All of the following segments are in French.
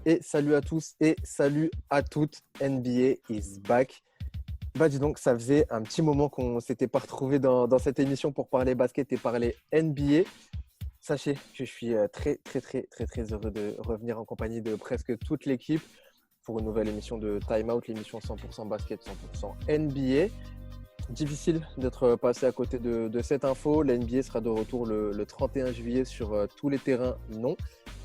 Et salut à tous et salut à toutes. NBA is back. Dis donc, ça faisait un petit moment qu'on ne s'était pas retrouvé dans cette émission pour parler basket et parler NBA. Sachez que je suis très heureux de revenir en compagnie de presque toute l'équipe pour une nouvelle émission de Time Out, l'émission 100% basket, 100% NBA. Difficile d'être passé à côté de cette info. La NBA sera de retour le 31 juillet sur tous les terrains. Non,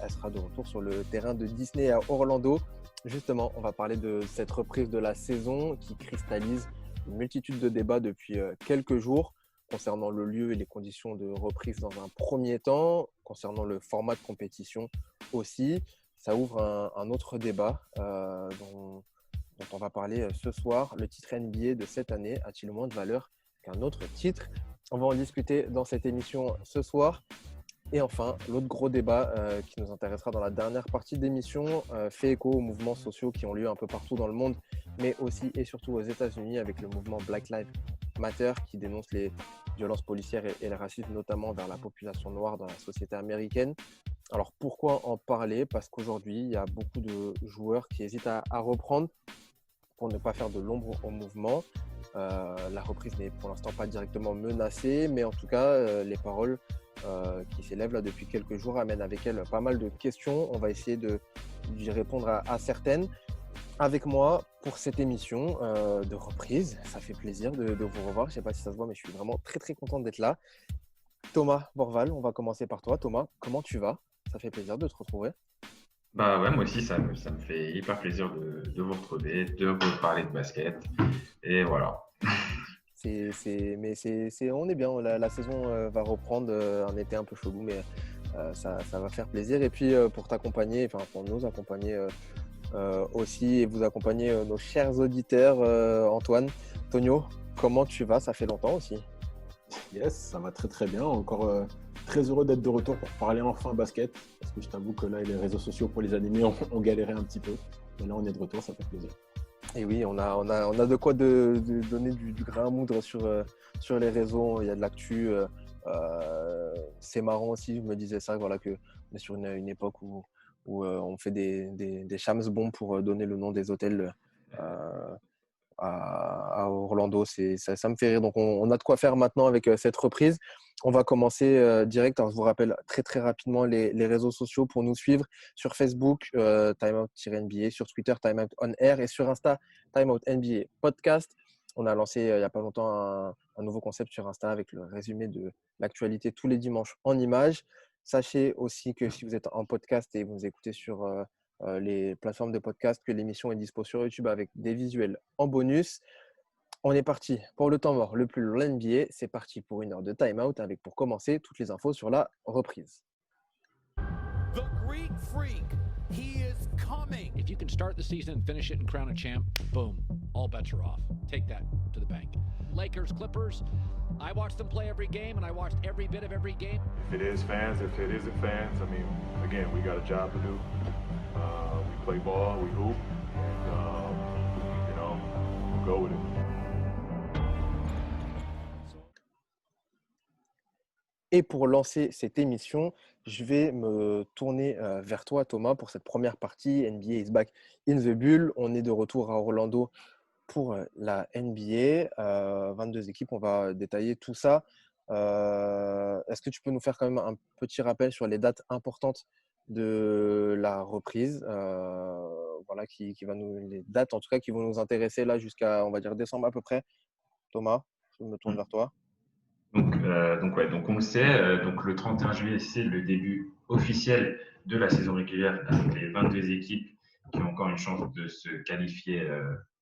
elle sera de retour sur le terrain de Disney à Orlando. Justement, on va parler de cette reprise de la saison qui cristallise une multitude de débats depuis quelques jours concernant le lieu et les conditions de reprise dans un premier temps, concernant le format de compétition aussi. Ça ouvre un autre débat dont on va parler ce soir. Le titre NBA de cette année a-t-il moins de valeur qu'un autre titre? On va en discuter dans cette émission ce soir. Et enfin, l'autre gros débat qui nous intéressera dans la dernière partie d'émission fait écho aux mouvements sociaux qui ont lieu un peu partout dans le monde, mais aussi et surtout aux États-Unis avec le mouvement Black Lives Matter qui dénonce les violences policières et le racisme, notamment vers la population noire dans la société américaine. Alors pourquoi en parler? Parce qu'aujourd'hui, il y a beaucoup de joueurs qui hésitent à reprendre pour ne pas faire de l'ombre au mouvement. La reprise n'est pour l'instant pas directement menacée, mais en tout cas, les paroles qui s'élèvent là depuis quelques jours amènent avec elles pas mal de questions. On va essayer d'y répondre à certaines. Avec moi pour cette émission de reprise, ça fait plaisir de vous revoir. Je ne sais pas si ça se voit, mais je suis vraiment très content d'être là. Thomas Borval, on va commencer par toi. Thomas, comment tu vas? Ça fait plaisir de te retrouver. Bah ouais, moi aussi, ça me fait hyper plaisir de vous retrouver, de vous parler de basket. Et voilà. On est bien. La saison va reprendre un été un peu chelou, mais ça va faire plaisir. Et puis pour t'accompagner, enfin pour nous accompagner aussi et vous accompagner nos chers auditeurs, Antoine, Tonio, comment tu vas? Ça fait longtemps aussi. Yes, ça va très bien. Encore très heureux d'être de retour pour parler enfin basket. Parce que je t'avoue que là, les réseaux sociaux pour les animés ont galéré un petit peu. Mais là, on est de retour, ça fait plaisir. Et oui, on a de quoi de donner du grain à moudre sur les réseaux. Il y a de l'actu. C'est marrant aussi, je me disais ça, voilà, qu'on est sur une époque où on fait des shams bombs pour donner le nom des hôtels à Orlando. Ça me fait rire. Donc, on a de quoi faire maintenant avec cette reprise. On va commencer direct. Alors, je vous rappelle très rapidement les réseaux sociaux pour nous suivre sur Facebook, Timeout-NBA, sur Twitter, Timeout On Air et sur Insta, Timeout NBA Podcast. On a lancé il n'y a pas longtemps un nouveau concept sur Insta avec le résumé de l'actualité tous les dimanches en images. Sachez aussi que si vous êtes en podcast et vous nous écoutez sur les plateformes de podcast, que l'émission est dispo sur YouTube avec des visuels en bonus. On est parti pour le temps mort le plus long de l'NBA. C'est parti pour une heure de time-out avec pour commencer toutes les infos sur la reprise. The Greek Freak, he is coming. If you can start the season and finish it and crown a champ, boom, all bets are off. Take that to the bank. Lakers, Clippers, I watched them play every game, and I watched every bit of every game. If it is fans, if it isn't fans, I mean, again, we got a job to do. We play ball, we hoop, and, we'll go with it. Et pour lancer cette émission, je vais me tourner vers toi, Thomas, pour cette première partie. NBA is back in the bull. On est de retour à Orlando pour la NBA. 22 équipes, on va détailler tout ça. Est-ce que tu peux nous faire quand même un petit rappel sur les dates importantes de la reprise, voilà, les dates en tout cas qui vont nous intéresser là jusqu'à, on va dire, décembre à peu près. Thomas, je me tourne vers toi. Donc on le sait, donc le 31 juillet, c'est le début officiel de la saison régulière avec les 22 équipes qui ont encore une chance de se qualifier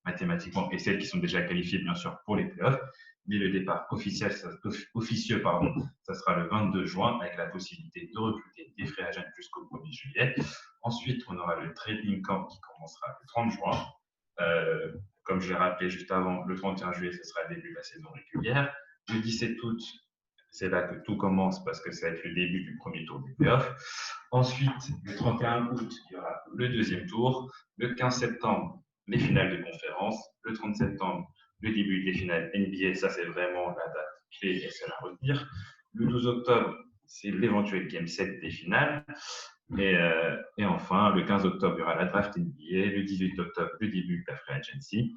mathématiquement et celles qui sont déjà qualifiées, bien sûr, pour les playoffs. Mais le départ officieux, ça sera le 22 juin avec la possibilité de recruter des free agents jusqu'au 1er juillet. Ensuite, on aura le training camp qui commencera le 30 juin. Comme je l'ai rappelé juste avant, le 31 juillet, ce sera le début de la saison régulière. Le 17 août, c'est là que tout commence parce que ça va être le début du premier tour des playoffs. Ensuite, le 31 août, il y aura le deuxième tour. Le 15 septembre, les finales de conférence. Le 30 septembre, le début des finales NBA. Ça, c'est vraiment la date clé et celle à retenir. Le 12 octobre, c'est l'éventuel Game 7 des finales. Et enfin, le 15 octobre, il y aura la draft NBA. Le 18 octobre, le début de la free agency.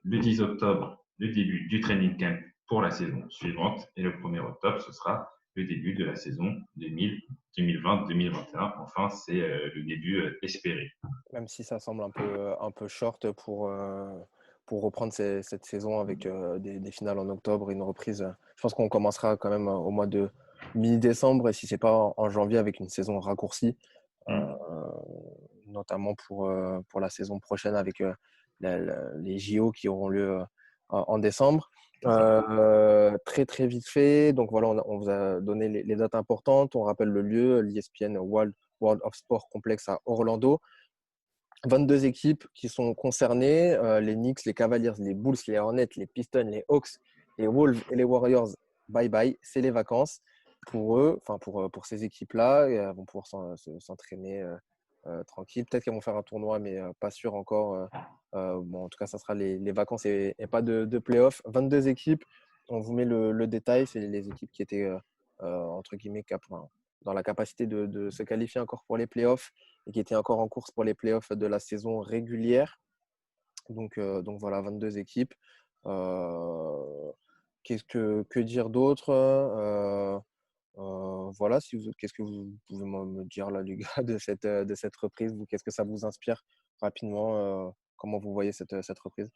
Le 10 octobre, le début du training camp pour la saison suivante. Et le 1er octobre, ce sera le début de la saison 2020-2021. Enfin, c'est le début espéré. Même si ça semble un peu short pour reprendre cette saison avec des finales en octobre et une reprise. Je pense qu'on commencera quand même au mois de mi-décembre et si ce n'est pas en janvier avec une saison raccourcie, euh, notamment pour la saison prochaine avec les JO qui auront lieu en décembre. Très très vite fait, donc voilà, on vous a donné les dates importantes. On rappelle le lieu, l'ESPN World of Sport Complex à Orlando. 22 équipes qui sont concernées, les Knicks, les Cavaliers, les Bulls, les Hornets, les Pistons, les Hawks, les Wolves et les Warriors. Bye bye, c'est les vacances pour eux, enfin pour ces équipes-là. Elles vont pouvoir s'entraîner tranquille. Peut-être qu'elles vont faire un tournoi, mais pas sûr encore. Bon, en tout cas, ça sera les vacances et pas de playoffs. 22 équipes, on vous met le détail. C'est les équipes qui étaient, entre guillemets, dans la capacité de se qualifier encore pour les playoffs et qui étaient encore en course pour les playoffs de la saison régulière. Donc voilà, 22 équipes. Que dire d'autre voilà, qu'est-ce que vous pouvez me dire là, les gars, de cette reprise? Qu'est-ce que ça vous inspire rapidement? Comment vous voyez cette reprise?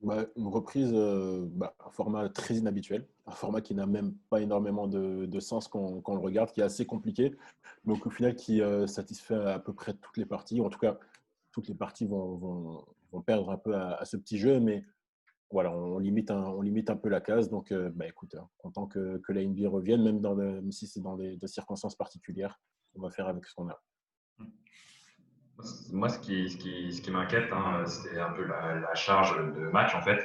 Une reprise, un format très inhabituel, un format qui n'a même pas énormément de sens quand on le regarde, qui est assez compliqué, mais au final qui satisfait à peu près toutes les parties. En tout cas, toutes les parties vont perdre un peu à ce petit jeu, mais voilà, on limite un peu la case. Donc, écoute, content que la NBA revienne, même si c'est dans des circonstances particulières, on va faire avec ce qu'on a. Moi, ce qui m'inquiète, c'est un peu la charge de match, en fait.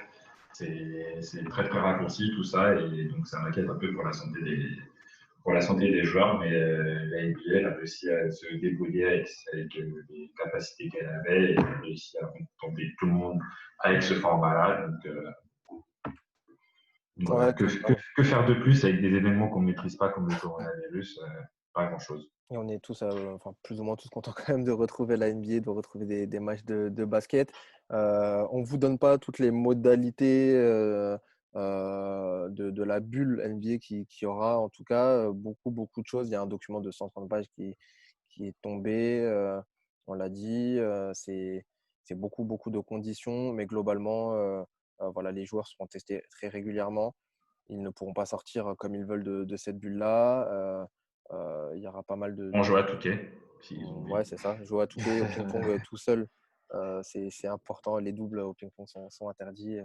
C'est très, très raccourci, tout ça, et donc ça m'inquiète un peu pour la santé des joueurs, mais la NBA elle a réussi à se débrouiller avec les capacités qu'elle avait, et elle a réussi à contenter tout le monde avec ce format-là. Donc voilà, Ouais, que faire de plus avec des événements qu'on ne maîtrise pas, comme le coronavirus? Pas grand-chose. et on est tous, enfin, plus ou moins tous contents quand même de retrouver la NBA, de retrouver des matchs de basket. On ne vous donne pas toutes les modalités de la bulle NBA qui aura. En tout cas, beaucoup de choses. Il y a un document de 130 pages qui est tombé. On l'a dit. C'est beaucoup de conditions. Mais globalement, voilà, les joueurs seront testés très régulièrement. Ils ne pourront pas sortir comme ils veulent de cette bulle-là. Il y aura pas mal On joue à Touquet, s'ils ont Ouais, envie. c'est ça. Jouer à Touquet, au ping-pong tout seul, c'est important. Les doubles au ping-pong sont interdits,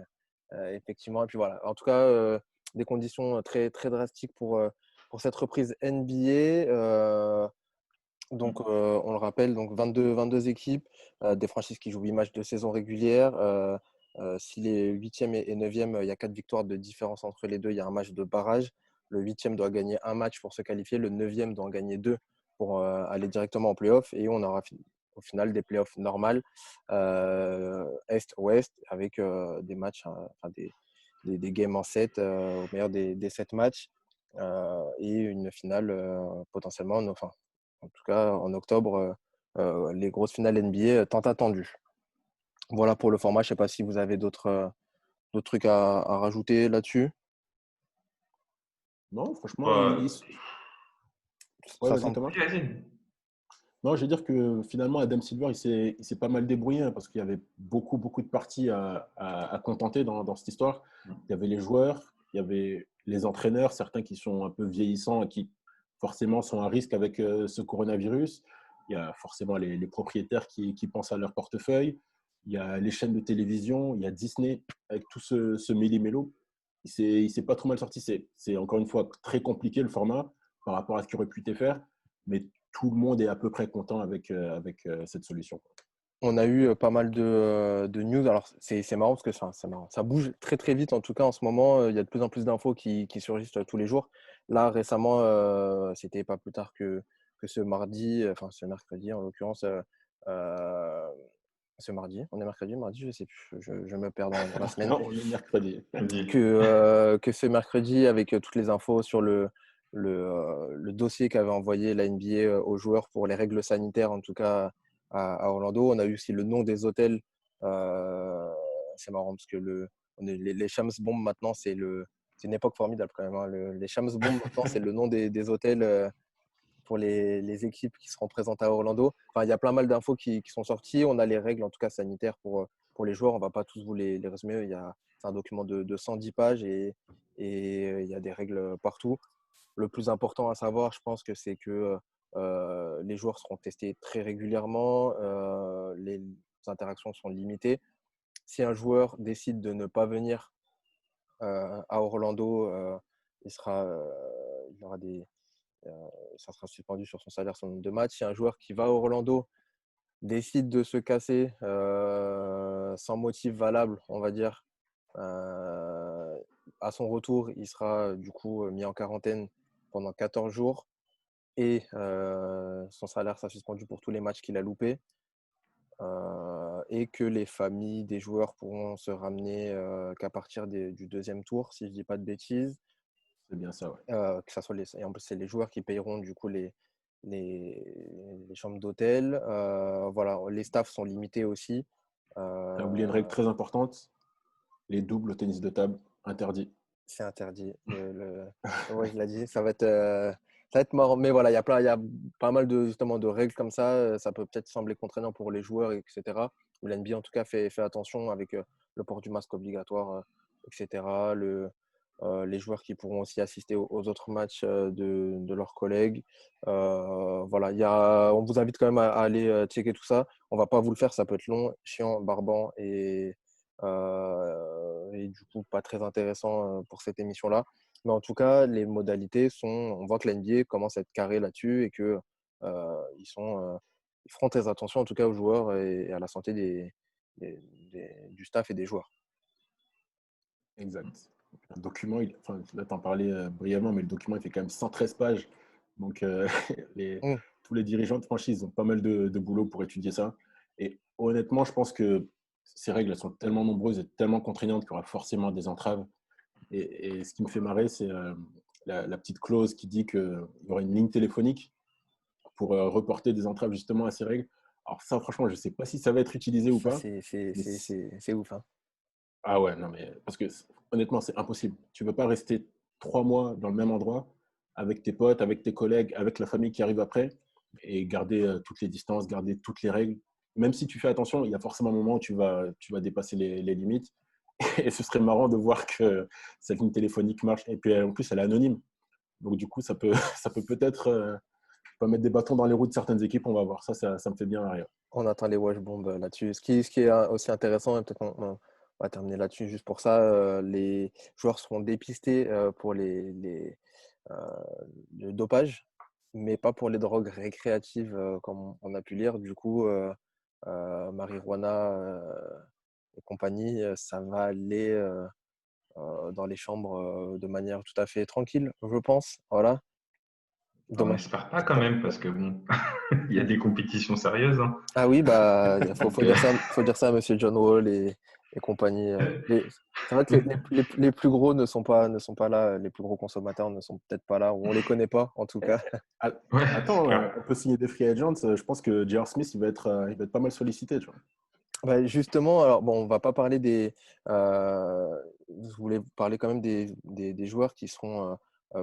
effectivement. Et puis voilà. En tout cas, des conditions très, très drastiques pour cette reprise NBA. Donc, on le rappelle, donc 22 équipes, des franchises qui jouent 8 matchs de saison régulière. Si les 8e et 9e, il y a 4 victoires de différence entre les deux, il y a un match de barrage. Le 8e doit gagner un match pour se qualifier. Le 9e doit en gagner 2 pour aller directement en playoff. Et on aura au final des playoffs normales, Est-Ouest, avec des matchs, enfin des games en 7 au meilleur des 7 matchs. Et une finale potentiellement, enfin, en tout cas en octobre, les grosses finales NBA tant attendues. Voilà pour le format. Je ne sais pas si vous avez d'autres trucs à rajouter là-dessus. Non, franchement, Ouais, ouais, Ça vas-y semble. Thomas. vas-y. Non, je veux dire que finalement, Adam Silver, il s'est pas mal débrouillé parce qu'il y avait beaucoup de parties à contenter dans cette histoire. Il y avait les joueurs, il y avait les entraîneurs, certains qui sont un peu vieillissants et qui forcément sont à risque avec ce coronavirus. Il y a forcément les propriétaires qui pensent à leur portefeuille. Il y a les chaînes de télévision, il y a Disney avec tout ce méli-mélo. Il s'est pas trop mal sorti. C'est encore une fois très compliqué le format par rapport à ce qu'il aurait pu faire. Mais tout le monde est à peu près content avec cette solution. On a eu pas mal de news. Alors, c'est marrant parce que c'est marrant. Ça bouge très, très vite. En tout cas, en ce moment, il y a de plus en plus d'infos qui surgissent tous les jours. Là, récemment, c'était pas plus tard que ce mardi, enfin ce mercredi en l'occurrence. Ce mardi. On est mercredi, mardi, je sais plus. Je me perds dans la semaine. On est mercredi. Que ce mercredi, avec toutes les infos sur le le dossier qu'avait envoyé la NBA aux joueurs pour les règles sanitaires, en tout cas à Orlando. On a eu aussi le nom des hôtels. C'est marrant parce que les Shams Bomb maintenant, c'est une époque formidable quand même, hein. Les Shams Bomb maintenant, c'est le nom des hôtels pour les équipes qui seront présentes à Orlando. Enfin, il y a plein mal d'infos qui sont sorties. On a les règles, en tout cas sanitaires, pour les joueurs. On ne va pas tous vous les résumer. C'est un document de 110 pages et il y a des règles partout. Le plus important à savoir, je pense que c'est que les joueurs seront testés très régulièrement. Les interactions sont limitées. Si un joueur décide de ne pas venir à Orlando, il aura ça sera suspendu sur son salaire, son nombre de matchs. Si un joueur qui va à Orlando décide de se casser sans motif valable, on va dire, à son retour, il sera du coup mis en quarantaine pendant 14 jours et son salaire sera suspendu pour tous les matchs qu'il a loupés. Et que les familles des joueurs pourront se ramener qu'à partir du deuxième tour, si je ne dis pas de bêtises. C'est bien ça, ouais. Que ça soit et en plus, c'est les joueurs qui payeront du coup les chambres d'hôtel. Voilà, les staffs sont limités aussi. Tu as oublié une règle très importante, les doubles au tennis de table, interdit. C'est interdit. Ouais, je l'ai dit, ça va être marrant. Mais voilà, il y a pas mal justement de règles comme ça. Ça peut peut-être sembler contraignant pour les joueurs, etc. L'NBA, en tout cas, fait attention avec le port du masque obligatoire, etc. Les joueurs qui pourront aussi assister aux autres matchs de leurs collègues. Voilà, on vous invite quand même à aller checker tout ça. On ne va pas vous le faire, ça peut être long, chiant, barbant et du coup pas très intéressant pour cette émission-là. Mais en tout cas, les modalités on voit que la NBA commence à être carré là-dessus et que ils feront très attention en tout cas aux joueurs et à la santé du staff et des joueurs. Exact. Le document, enfin, là, tu en parlais brièvement, mais le document, il fait quand même 113 pages. Donc, tous les dirigeants de franchise ont pas mal de boulot pour étudier ça. Et honnêtement, je pense que ces règles elles sont tellement nombreuses et tellement contraignantes qu'il y aura forcément des entraves. Et ce qui me fait marrer, c'est la petite clause qui dit qu'il y aura une ligne téléphonique pour reporter des entraves justement à ces règles. Alors ça, franchement, je ne sais pas si ça va être utilisé ou Ça, pas. c'est ouf. Hein. Ah ouais, non, mais parce que honnêtement, c'est impossible. Tu ne peux pas rester 3 mois dans le même endroit avec tes potes, avec tes collègues, avec la famille qui arrive après et garder toutes les distances, garder toutes les règles. Même si tu fais attention, il y a forcément un moment où tu vas dépasser les limites. Et ce serait marrant de voir que cette ligne téléphonique marche. Et puis en plus, elle est anonyme. Donc du coup, ça peut peut-être pas mettre des bâtons dans les roues de certaines équipes. On va voir. Ça me fait bien rire. On attend les watch bombs là-dessus. Ce qui est aussi intéressant, et peut-être on va terminer là-dessus juste pour ça, les joueurs seront dépistés pour euh, le dopage, mais pas pour les drogues récréatives comme on a pu lire. Du coup, marijuana et compagnie, ça va aller dans les chambres de manière tout à fait tranquille, je pense. Voilà. On Dommage. n'espère pas quand même, parce que bon, il y a des compétitions sérieuses. Hein. Ah oui, bah, faut dire ça à Monsieur John Wall et compagnie. C'est vrai que les plus gros ne sont pas là, les plus gros consommateurs ne sont peut-être pas là, ou on les connaît pas en tout cas. Ah, Ouais, attends, c'est clair. on peut signer des free agents. Je pense que J.R. Smith, il va être pas mal sollicité. Tu vois. Bah, justement, alors bon, on va pas parler je voulais parler quand même des joueurs qui seront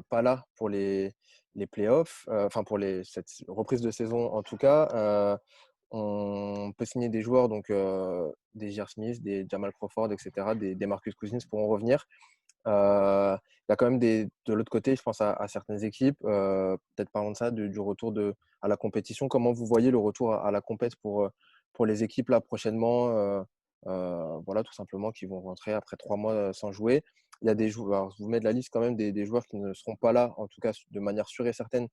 pas là pour les playoffs, enfin pour cette reprise de saison en tout cas. On peut signer des joueurs, donc des J.R. Smith, des Jamal Crawford, etc., des Marcus Cousins pourront revenir. Il y a quand même de l'autre côté, je pense à certaines équipes, peut-être parlons de ça, du retour à la compétition. Comment vous voyez le retour à la compète pour les équipes là prochainement, voilà, tout simplement, qui vont rentrer après 3 mois sans jouer. Il y a des joueurs, alors, je vous mets de la liste quand même des joueurs qui ne seront pas là, en tout cas de manière sûre et certaine,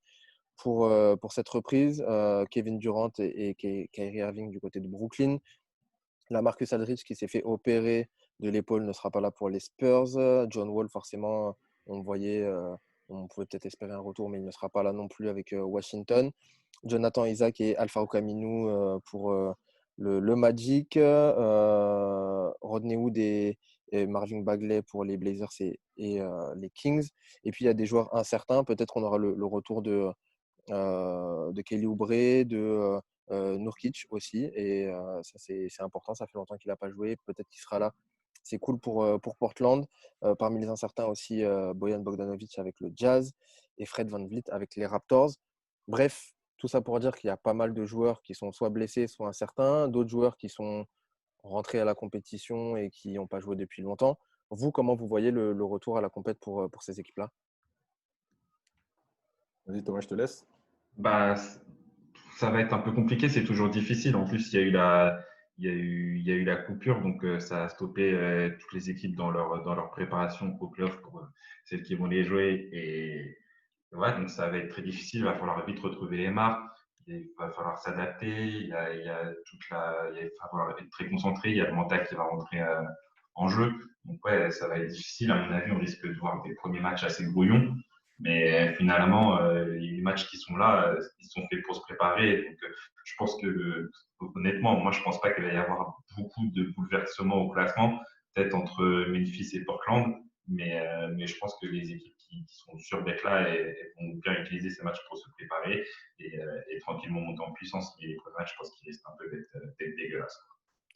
pour cette reprise. Kevin Durant et Kyrie Irving du côté de Brooklyn. La Marcus Aldridge qui s'est fait opérer de l'épaule ne sera pas là pour les Spurs. John Wall, forcément, on pouvait peut-être espérer un retour, mais il ne sera pas là non plus avec Washington. Jonathan Isaac et Alpha Okaminou pour le Magic. Rodney Hood et et Marvin Bagley pour les Blazers et les Kings. Et puis, il y a des joueurs incertains. Peut-être qu'on aura le retour de Kelly Oubre, de Nurkic aussi. Et ça, c'est important. Ça fait longtemps qu'il n'a pas joué. Peut-être qu'il sera là. C'est cool pour Portland. Parmi les incertains aussi, Bojan Bogdanovic avec le Jazz et Fred VanVleet avec les Raptors. Bref, tout ça pour dire qu'il y a pas mal de joueurs qui sont soit blessés, soit incertains. D'autres joueurs qui sont rentrés à la compétition et qui n'ont pas joué depuis longtemps. Vous, comment vous voyez le retour à la compète pour ces équipes-là? Vas-y, Thomas, je te laisse. Bah, ça va être un peu compliqué, c'est toujours difficile. En plus, il y a eu la coupure, donc ça a stoppé toutes les équipes dans leur préparation au playoff pour celles qui vont les jouer. Et ouais, donc ça va être très difficile. Il va falloir vite retrouver les marques. Il va falloir s'adapter. Il va falloir être très concentré. Il y a le mental qui va rentrer en jeu. Donc ouais, ça va être difficile. À mon avis, on risque de voir des premiers matchs assez brouillons. Mais finalement, les matchs qui sont là, ils sont faits pour se préparer. Donc, je pense que, honnêtement, moi, je pense pas qu'il va y avoir beaucoup de bouleversements au classement, peut-être entre Memphis et Portland. Mais je pense que les équipes qui sont sûres d'être là vont bien utiliser ces matchs pour se préparer et tranquillement monter en puissance. Mais les premiers matchs, je pense qu'ils risquent un peu d'être dégueulasses.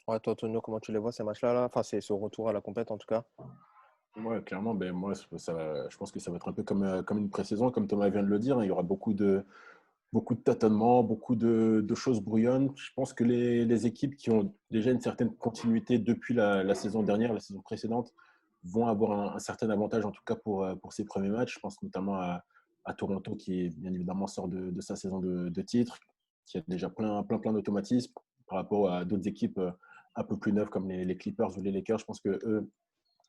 Ouais, toi, Antonio, comment tu les vois ces matchs-là là? Enfin, c'est ce retour à la compète en tout cas. Ouais, clairement, ben, moi, je pense que ça va être un peu comme une pré-saison, comme Thomas vient de le dire, hein. Il y aura beaucoup de tâtonnements, beaucoup de choses brouillonnes. Je pense que les équipes qui ont déjà une certaine continuité depuis la saison dernière, la saison précédente, vont avoir un certain avantage, en tout cas pour ces premiers matchs. Je pense notamment à Toronto, qui bien évidemment sort de sa saison de titre, qui a déjà plein d'automatismes par rapport à d'autres équipes un peu plus neuves comme les Clippers ou les Lakers. Je pense que eux,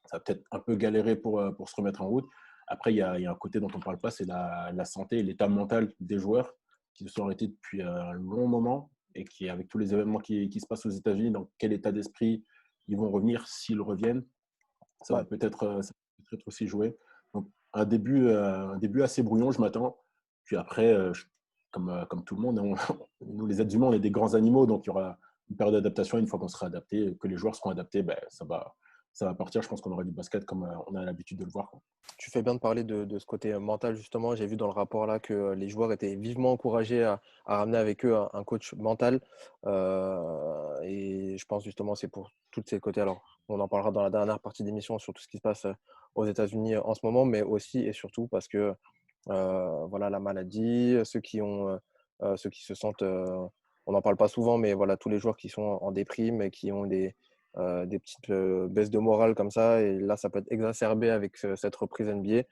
ça va peut-être un peu galérer pour se remettre en route. Après, il y a un côté dont on ne parle pas, c'est la santé et l'état mental des joueurs qui se sont arrêtés depuis un long moment et qui, avec tous les événements qui se passent aux États-Unis, dans quel état d'esprit ils vont revenir s'ils reviennent, ça va peut-être aussi jouer. Donc, un début assez brouillon, je m'attends. Puis après, comme tout le monde, nous, les êtres humains, on est des grands animaux, donc il y aura une période d'adaptation. Une fois qu'on sera adapté, que les joueurs seront adaptés, ben, ça va partir. Je pense qu'on aura du basket comme on a l'habitude de le voir, quoi. Tu fais bien de parler de ce côté mental, justement. J'ai vu dans le rapport là que les joueurs étaient vivement encouragés à ramener avec eux un coach mental. Et je pense justement c'est pour tous ces côtés. Alors, on en parlera dans la dernière partie d'émission sur tout ce qui se passe aux États-Unis en ce moment, mais aussi et surtout parce que voilà, la maladie, ceux qui se sentent, on n'en parle pas souvent, mais voilà, tous les joueurs qui sont en déprime et qui ont des petites baisses de morale comme ça. Et là, ça peut être exacerbé avec cette reprise NBA.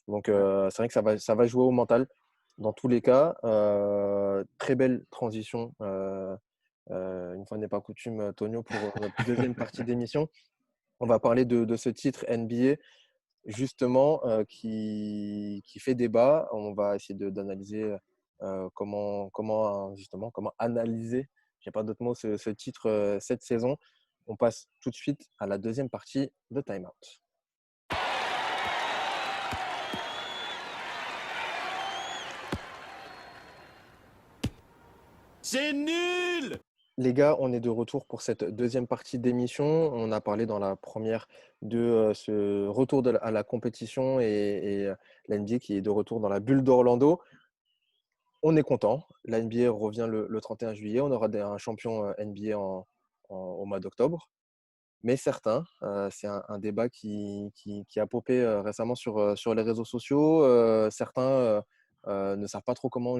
Donc, c'est vrai que ça va jouer au mental. Dans tous les cas, très belle transition. Une fois n'est pas coutume, Tonio, pour notre deuxième partie d'émission. On va parler de ce titre NBA, justement, qui fait débat. On va essayer d'analyser justement, comment analyser, j'ai pas d'autre mot, ce titre cette saison. On passe tout de suite à la deuxième partie de Time Out. C'est nul! Les gars, on est de retour pour cette deuxième partie d'émission. On a parlé dans la première de ce retour à la compétition et la NBA qui est de retour dans la bulle d'Orlando. On est content. La NBA revient le 31 juillet. On aura un champion NBA au mois d'octobre. Mais certains, c'est un débat qui a popé récemment sur les réseaux sociaux. Certains ne savent pas trop comment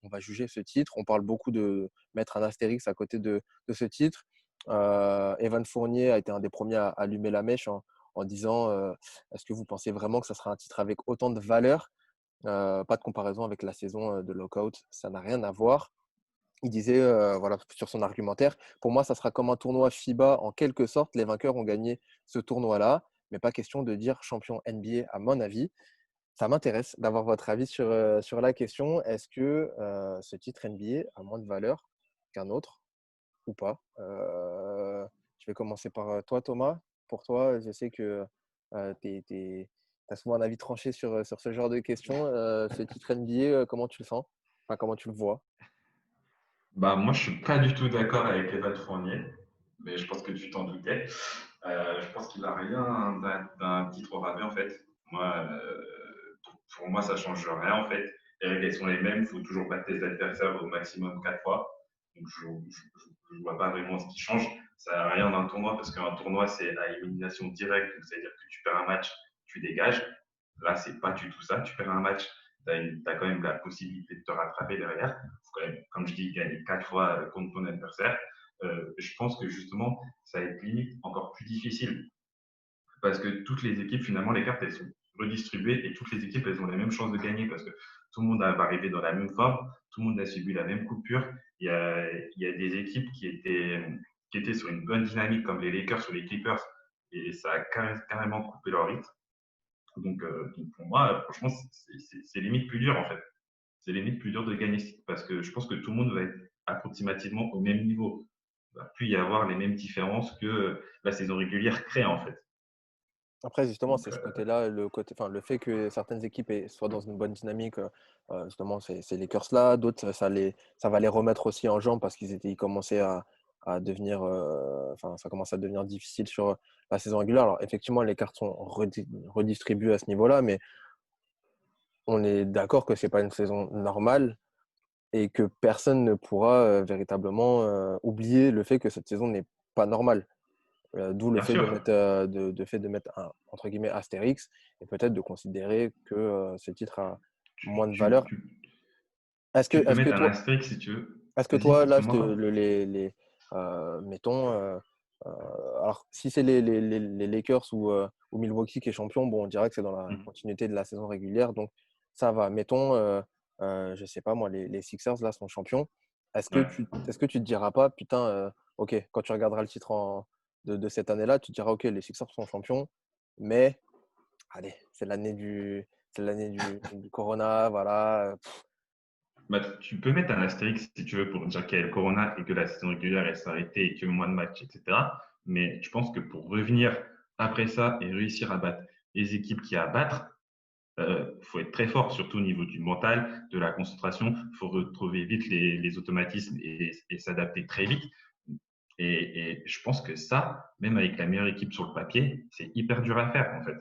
on va juger ce titre. On parle beaucoup de mettre un astérix à côté de ce titre. Evan Fournier a été un des premiers à allumer la mèche en disant est-ce que vous pensez vraiment que ça sera un titre avec autant de valeur? Pas de comparaison avec la saison de lockout, ça n'a rien à voir. Il disait, voilà, sur son argumentaire, pour moi, ça sera comme un tournoi FIBA en quelque sorte. Les vainqueurs ont gagné ce tournoi-là, mais pas question de dire champion NBA à mon avis. Ça m'intéresse d'avoir votre avis sur la question. Est-ce que ce titre NBA a moins de valeur qu'un autre ou pas? Je vais commencer par toi, Thomas. Pour toi, je sais que tu as souvent un avis tranché sur ce genre de questions. Ce titre NBA, comment tu le sens? Enfin, comment tu le vois? Bah, moi, je suis pas du tout d'accord avec Evan Fournier, mais je pense que tu t'en doutais. Je pense qu'il n'a rien d'un titre au rabais, en fait. Moi, pour moi, ça ne change rien, en fait. Les règles sont les mêmes. Il faut toujours battre tes adversaires au maximum 4 fois. Donc, je ne vois pas vraiment ce qui change. Ça n'a rien d'un tournoi parce qu'un tournoi, c'est à élimination directe. Donc, c'est-à-dire que tu perds un match, tu dégages. Là, c'est pas du tout ça. Tu perds un match, tu as quand même la possibilité de te rattraper derrière. Il faut quand même, comme je dis, gagner 4 fois contre ton adversaire. Je pense que justement, ça va être limite encore plus difficile parce que toutes les équipes, finalement, les cartes, elles sont redistribuées et toutes les équipes, elles ont les mêmes chances de gagner parce que tout le monde va arriver dans la même forme, tout le monde a subi la même coupure. Il y a des équipes qui étaient sur une bonne dynamique comme les Lakers ou les Clippers et ça a carrément coupé leur rythme. Donc pour moi, franchement, c'est limite plus dur en fait. C'est limite plus dur de gagner parce que je pense que tout le monde va être approximativement au même niveau. Il ne va plus y avoir les mêmes différences que la saison régulière crée en fait. Après, justement, Donc, c'est ce côté-là, le fait que certaines équipes soient dans une bonne dynamique, justement, ces Lakers-là, d'autres, ça va les remettre aussi en jambes parce ils commençaient à devenir, ça commence à devenir difficile sur la saison régulière. Alors, effectivement, les cartes sont redistribuées à ce niveau-là, mais on est d'accord que c'est pas une saison normale et que personne ne pourra véritablement oublier le fait que cette saison n'est pas normale. D'où le bien fait de sûr, mettre, de mettre un entre guillemets «astérix» et peut-être de considérer que ce titre a moins tu, de tu, valeur. tu, Est-ce que, tu peux est-ce que mettre un toi, astérisque si tu veux. est-ce que Vas-y, toi là, dis-moi. mettons, euh, alors si c'est les Lakers ou Milwaukee qui est champion, bon, on dirait que c'est dans la Mm. continuité de la saison régulière, donc ça va. Mettons, je sais pas moi, les Sixers là sont champions. Ouais. Est-ce que tu te diras pas, putain, ok, quand tu regarderas le titre de cette année-là, tu te diras, ok, les Sixers sont champions, mais allez, c'est l'année du Corona, voilà. Bah, tu peux mettre un astérisque si tu veux pour dire qu'il y a le Corona et que la saison régulière elle s'est arrêtée et qu'il y a eu moins de matchs, etc. Mais je pense que pour revenir après ça et réussir à battre les équipes qui a à battre, faut être très fort, surtout au niveau du mental, de la concentration. Il faut retrouver vite les automatismes et s'adapter très vite. Et je pense que ça, même avec la meilleure équipe sur le papier, c'est hyper dur à faire en fait.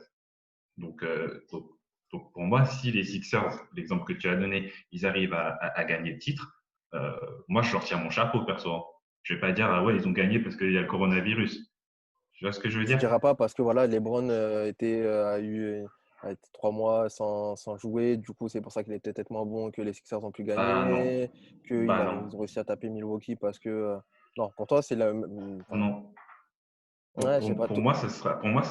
Donc, euh, donc, donc pour moi, si les Sixers, l'exemple que tu as donné, ils arrivent à gagner le titre, moi je leur tire mon chapeau perso. Je vais pas dire ah ouais ils ont gagné parce qu'il y a le coronavirus. Tu vois ce que je veux Tu ne dire? diras pas parce que voilà, LeBron a été 3 mois sans jouer, du coup c'est pour ça qu'il est peut-être moins bon, que les Sixers ont pu Ah non, gagner, bah non, ils ont réussi à taper Milwaukee parce que non, pour toi c'est la enfin, non. ouais, je sais pas. Pour moi, ce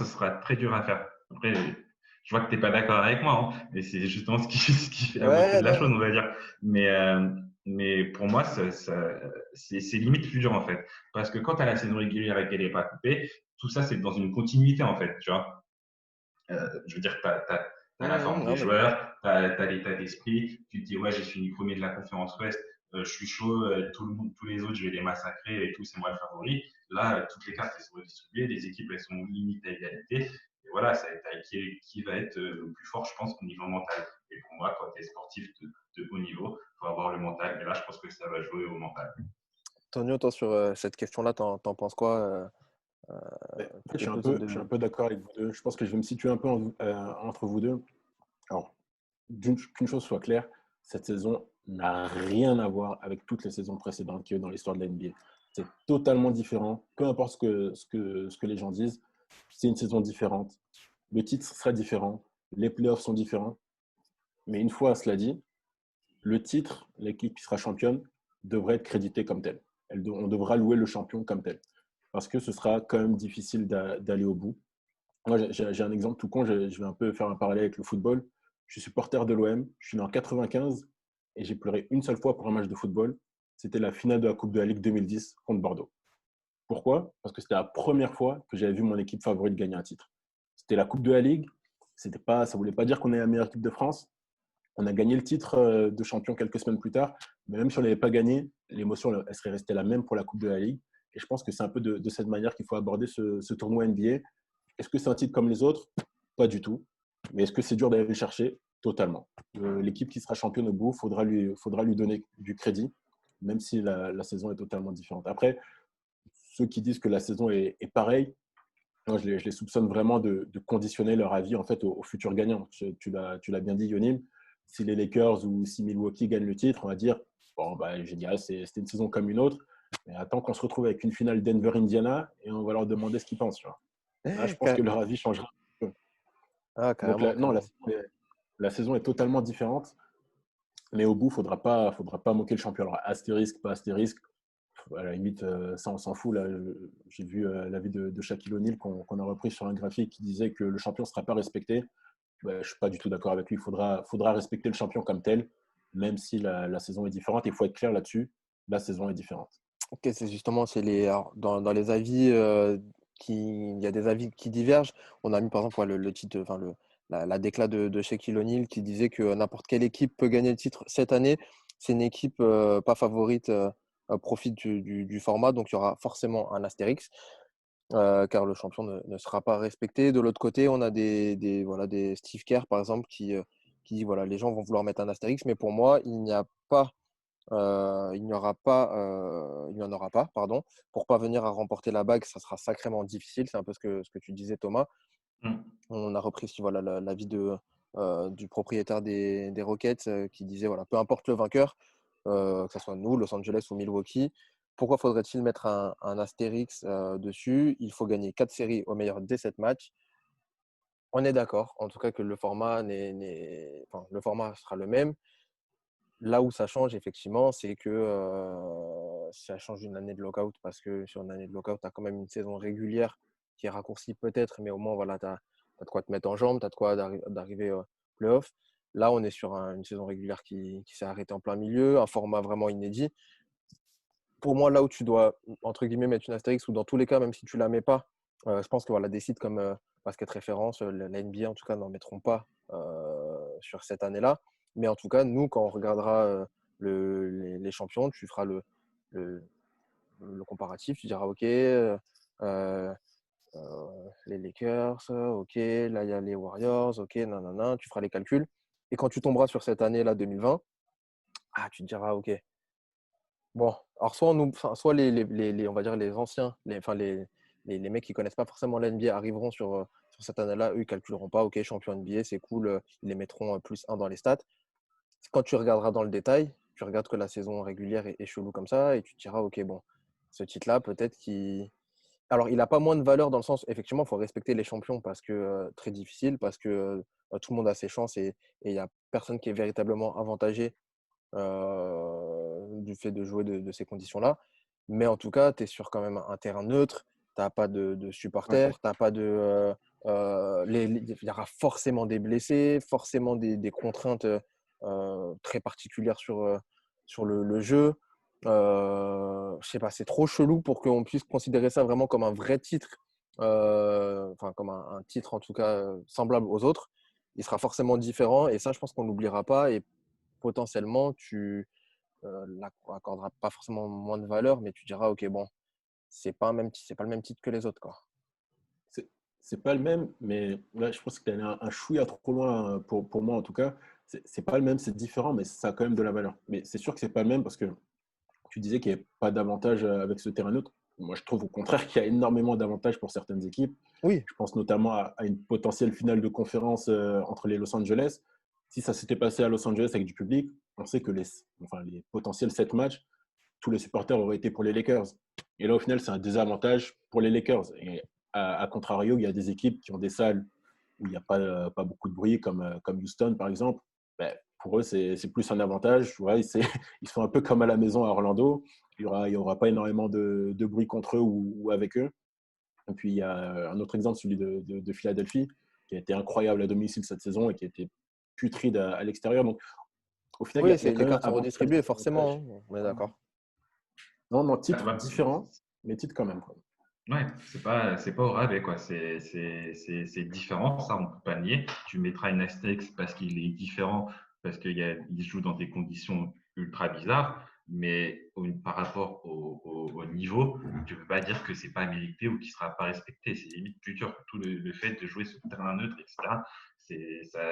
sera très dur à faire. Après, je vois que tu n'es pas d'accord avec moi, hein, mais c'est justement ce qui fait la beauté Ouais, de la non, chose, on va dire. Mais, euh, mais pour moi, c'est limite plus dur, en fait. Parce que quand tu as la saison régulière et qu'elle n'est pas coupée, tout ça, c'est dans une continuité, en fait, tu vois. Je veux dire, tu as la forme des non, mais joueurs, tu as l'état d'esprit, tu te dis, ouais, j'ai fini premier de la conférence Ouest, je suis chaud, tous les autres, je vais les massacrer et tout, c'est moi le favori. Là, toutes les cartes, elles sont redistribuées, les équipes, elles sont limite à égalité. Et voilà, ça va être qui va être le plus fort, je pense, au niveau mental. Et pour moi, quand tu es sportif de haut niveau, il faut avoir le mental. Et là, je pense que ça va jouer au mental. Tonio, toi sur cette question-là, t'en penses quoi Mais en fait, tu es je suis un peu d'accord avec vous deux. Je pense que je vais me situer un peu entre vous deux. Alors, qu'une chose soit claire, cette saison n'a rien à voir avec toutes les saisons précédentes qu'il y a eu dans l'histoire de la NBA. C'est totalement différent, peu importe ce que les gens disent. C'est une saison différente. Le titre sera différent. Les playoffs sont différents. Mais une fois cela dit, le titre, l'équipe qui sera championne, devrait être créditée comme telle. On devra louer le champion comme tel. Parce que ce sera quand même difficile d'aller au bout. Moi, j'ai un exemple tout con. Je vais un peu faire un parallèle avec le football. Je suis supporter de l'OM. Je suis né en 95 et j'ai pleuré une seule fois pour un match de football. C'était la finale de la Coupe de la Ligue 2010 contre Bordeaux. Pourquoi? Parce que c'était la première fois que j'avais vu mon équipe favorite gagner un titre. C'était la Coupe de la Ligue. Ça ne voulait pas dire qu'on est la meilleure équipe de France. On a gagné le titre de champion quelques semaines plus tard. Mais même si on n'avait pas gagné, l'émotion, elle serait restée la même pour la Coupe de la Ligue. Et je pense que c'est un peu de cette manière qu'il faut aborder ce tournoi NBA. Est-ce que c'est un titre comme les autres? Pas du tout. Mais est-ce que c'est dur d'aller le chercher? Totalement. L'équipe qui sera championne au bout, faudra lui donner du crédit, même si la saison est totalement différente. Après, ceux qui disent que la saison est pareille, Non, je les soupçonne vraiment de conditionner leur avis en fait au futur gagnant. Tu l'as bien dit, Yonim. Si les Lakers ou si Milwaukee gagnent le titre, on va dire bon, bah, génial, c'était une saison comme une autre. Mais attends qu'on se retrouve avec une finale Denver-Indiana et on va leur demander ce qu'ils pensent. Tu vois. Là, je pense que leur avis changera un peu. Ah, Donc, carrément, non, carrément. la saison est totalement différente. Mais au bout, faudra pas moquer le champion. Alors, astérisque, pas astérisque, à la limite, ça, on s'en fout. Là, j'ai vu l'avis de Shaquille O'Neal qu'on a repris sur un graphique qui disait que le champion ne sera pas respecté. Bah, je ne suis pas du tout d'accord avec lui. Il faudra respecter le champion comme tel, même si la saison est différente. Il faut être clair là-dessus. La saison est différente. Ok, c'est justement, alors, dans les avis, il y a des avis qui divergent. On a mis par exemple le titre, enfin, la déclat de Shaquille O'Neal qui disait que n'importe quelle équipe peut gagner le titre cette année. C'est une équipe pas favorite, profite du format, donc il y aura forcément un astérix, car le champion ne sera pas respecté. De l'autre côté, on a voilà, des Steve Kerr, par exemple, qui dit voilà, les gens vont vouloir mettre un astérix, mais pour moi, il n'y en aura pas, pardon. Pour parvenir à remporter la bague, ça sera sacrément difficile. C'est un peu ce que tu disais, Thomas. Mm. On a repris voilà, l'avis du propriétaire des Rockets qui disait voilà, peu importe le vainqueur, que ce soit nous, Los Angeles ou Milwaukee, pourquoi faudrait-il mettre un astérix dessus? Il faut gagner 4 séries au meilleur des 7 matchs. On est d'accord, en tout cas, que le format sera le même. Là où ça change, effectivement, c'est que ça change d'une année de lockout parce que sur une année de lockout, tu as quand même une saison régulière qui est raccourcie peut-être, mais au moins, voilà, tu as de quoi te mettre en jambe, tu as de quoi d'arriver playoff. Là, on est sur une saison régulière qui s'est arrêtée en plein milieu, un format vraiment inédit. Pour moi, là où tu dois, entre guillemets, mettre une astérix, ou dans tous les cas, même si tu ne la mets pas, je pense que voilà, des sites comme Basket Référence, la NBA en tout cas, n'en mettront pas sur cette année-là. Mais en tout cas, nous, quand on regardera les champions, tu feras le, le comparatif. Tu diras, OK, les Lakers, OK, là, il y a les Warriors, OK, nanana, tu feras les calculs. Et quand tu tomberas sur cette année-là, 2020, tu te diras, OK, bon, alors soit on va dire les anciens, les mecs qui connaissent pas forcément la NBA arriveront sur cette année-là, eux, ils calculeront pas, OK, champion NBA, c'est cool, ils les mettront +1 dans les stats. Quand tu regarderas dans le détail, tu regardes que la saison régulière est chelou comme ça et tu te diras, OK, bon, ce titre-là, peut-être qu'il. Alors, il n'a pas moins de valeur dans le sens, effectivement, il faut respecter les champions parce que très difficile, parce que tout le monde a ses chances et il n'y a personne qui est véritablement avantagé du fait de jouer de ces conditions-là. Mais en tout cas, tu es sur quand même un terrain neutre, tu n'as pas de Ouais. supporters, t'as pas de. Il y aura forcément des blessés, forcément des contraintes très particulières sur le jeu. Je sais pas, c'est trop chelou pour qu'on puisse considérer ça vraiment comme un vrai titre, enfin comme un titre en tout cas semblable aux autres. Il sera forcément différent et ça, je pense qu'on n'oubliera pas. Et potentiellement, tu l'accorderas pas forcément moins de valeur, mais tu diras, OK, bon, c'est pas le même titre que les autres, quoi. C'est pas le même, mais là, je pense que tu es allé un chouïa trop loin pour moi en tout cas. C'est pas le même, c'est différent, mais ça a quand même de la valeur. Mais c'est sûr que c'est pas le même parce que tu disais qu'il n'y avait pas d'avantage avec ce terrain neutre. Moi, je trouve au contraire qu'il y a énormément d'avantages pour certaines équipes. Oui, Je pense notamment à une potentielle finale de conférence entre les Los Angeles. Si ça s'était passé à Los Angeles avec du public, on sait que les potentiels 7 matchs, tous les supporters auraient été pour les Lakers. Et là, au final, c'est un désavantage pour les Lakers. Et à contrario, il y a des équipes qui ont des salles où il n'y a pas beaucoup de bruit, comme Houston, par exemple. Ben, pour eux, c'est plus un avantage. Ouais, ils sont un peu comme à la maison à Orlando. Il y aura pas énormément de bruit contre eux ou avec eux. Et puis, il y a un autre exemple, celui de Philadelphie, qui a été incroyable à domicile cette saison et qui a été putride à l'extérieur. Donc, au final, oui, il y a quand les même cartes sont avantage, redistribuées, forcément, désavantage. hein, on est d'accord. Non, non, Ah, titre bah, différent, mais titre quand même. Quoi. ouais, c'est pas au rabais, quoi. C'est différent, ça, on peut pas nier. Tu mettras une astérix parce qu'il est différent, parce il joue dans des conditions ultra bizarres, mais par rapport au niveau, tu peux pas dire que c'est pas mérité ou qu'il sera pas respecté. C'est limite plus dur. Tout le fait de jouer sur terrain neutre, etc.,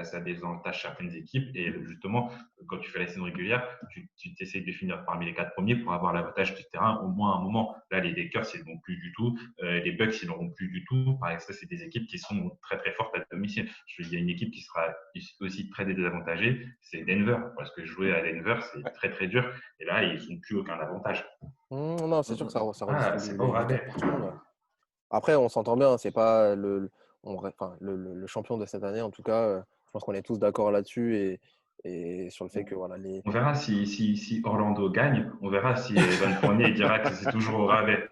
ça désavantage certaines équipes. Et justement, quand tu fais la saison régulière, tu t'essayes de finir parmi les 4 premiers pour avoir l'avantage du terrain au moins un moment. Là, les Lakers, ils n'ont plus du tout. Les Bucks, ils n'auront plus du tout. Par exemple, c'est des équipes qui sont très, très fortes à domicile. Il y a une équipe qui sera aussi très désavantagée, c'est Denver. Parce que jouer à Denver, c'est très, très dur. Et là, ils n'ont plus aucun avantage. Non, c'est sûr que ça Ah, redistribue c'est pas au les trucs rabais. pour tout le monde. Après, on s'entend bien, c'est pas le champion de cette année, en tout cas. Je pense qu'on est tous d'accord là-dessus et sur le fait que voilà, On verra si Orlando gagne. On verra si Evan Fournier dira que c'est toujours au rabais.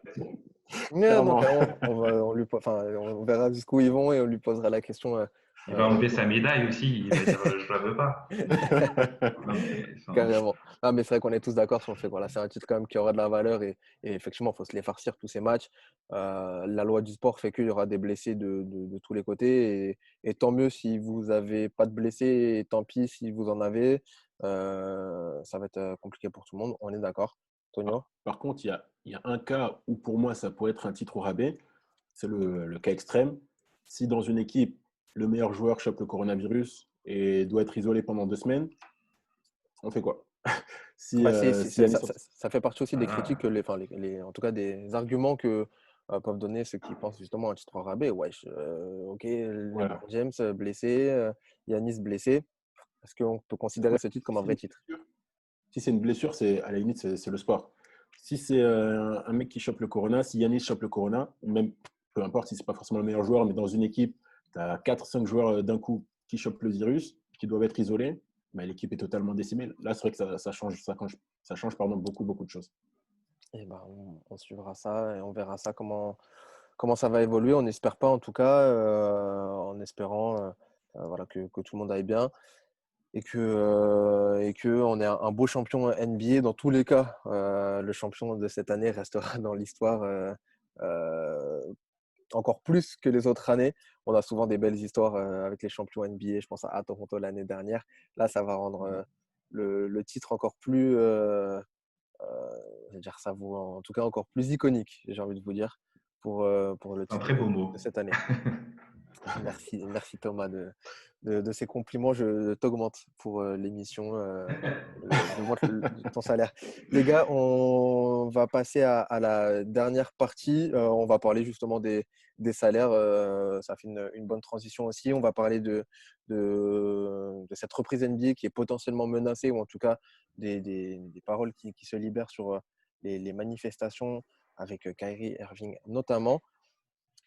Ouais, donc, Clairement. on verra jusqu'où ils vont et on lui posera la question. Il va enlever sa médaille aussi. Il va dire je la veux pas. Non, mais, Carrément. Ah, mais c'est vrai qu'on est tous d'accord sur le fait que voilà, c'est un titre quand même qui aura de la valeur et effectivement, il faut se les farcir tous ces matchs. La loi du sport fait qu'il y aura des blessés de tous les côtés et tant mieux si vous n'avez pas de blessés et tant pis si vous en avez. Ça va être compliqué pour tout le monde, on est d'accord. Tonio? Par contre, il y a un cas où pour moi ça pourrait être un titre au rabais, c'est le cas extrême. Si dans une équipe, le meilleur joueur chope le coronavirus et doit être isolé pendant 2 semaines, on fait quoi? Si, Bah, si Yannis ça fait partie aussi des critiques, ah, en tout cas des arguments que peuvent donner ceux qui pensent justement à un titre au rabais. Ouais, ok, LeBron voilà. James blessé, Yanis blessé. Est-ce qu'on peut considérer ce titre comme un Si vrai titre? c'est une blessure, c'est à la limite, c'est le sport. Si c'est un mec qui chope le corona, si Yannis chope le corona, même peu importe si c'est pas forcément le meilleur joueur, mais dans une équipe, tu as 4-5 joueurs d'un coup qui chopent le virus, qui doivent être isolés, bah, l'équipe est totalement décimée. Là, c'est vrai que ça change pardon, beaucoup, beaucoup de choses. Et ben, on suivra ça et on verra ça comment ça va évoluer. On n'espère pas en tout cas, en espérant voilà, que tout le monde aille bien. Et que on ait un beau champion NBA dans tous les cas. Le champion de cette année restera dans l'histoire euh, encore plus que les autres années. On a souvent des belles histoires avec les champions NBA. Je pense à Toronto l'année dernière. Là, ça va rendre le titre encore plus, je vais dire ça vous, en tout cas encore plus iconique, j'ai envie de vous dire, pour le c'est un titre très beau de mot. cette année. Merci Thomas de ces compliments. Je t'augmente pour l'émission. J'augmente ton salaire. Les gars, on va passer à la dernière partie. On va parler justement des salaires. Ça fait une bonne transition aussi. On va parler de cette reprise NBA qui est potentiellement menacée, ou en tout cas des paroles qui se libèrent sur les manifestations avec Kyrie Irving notamment.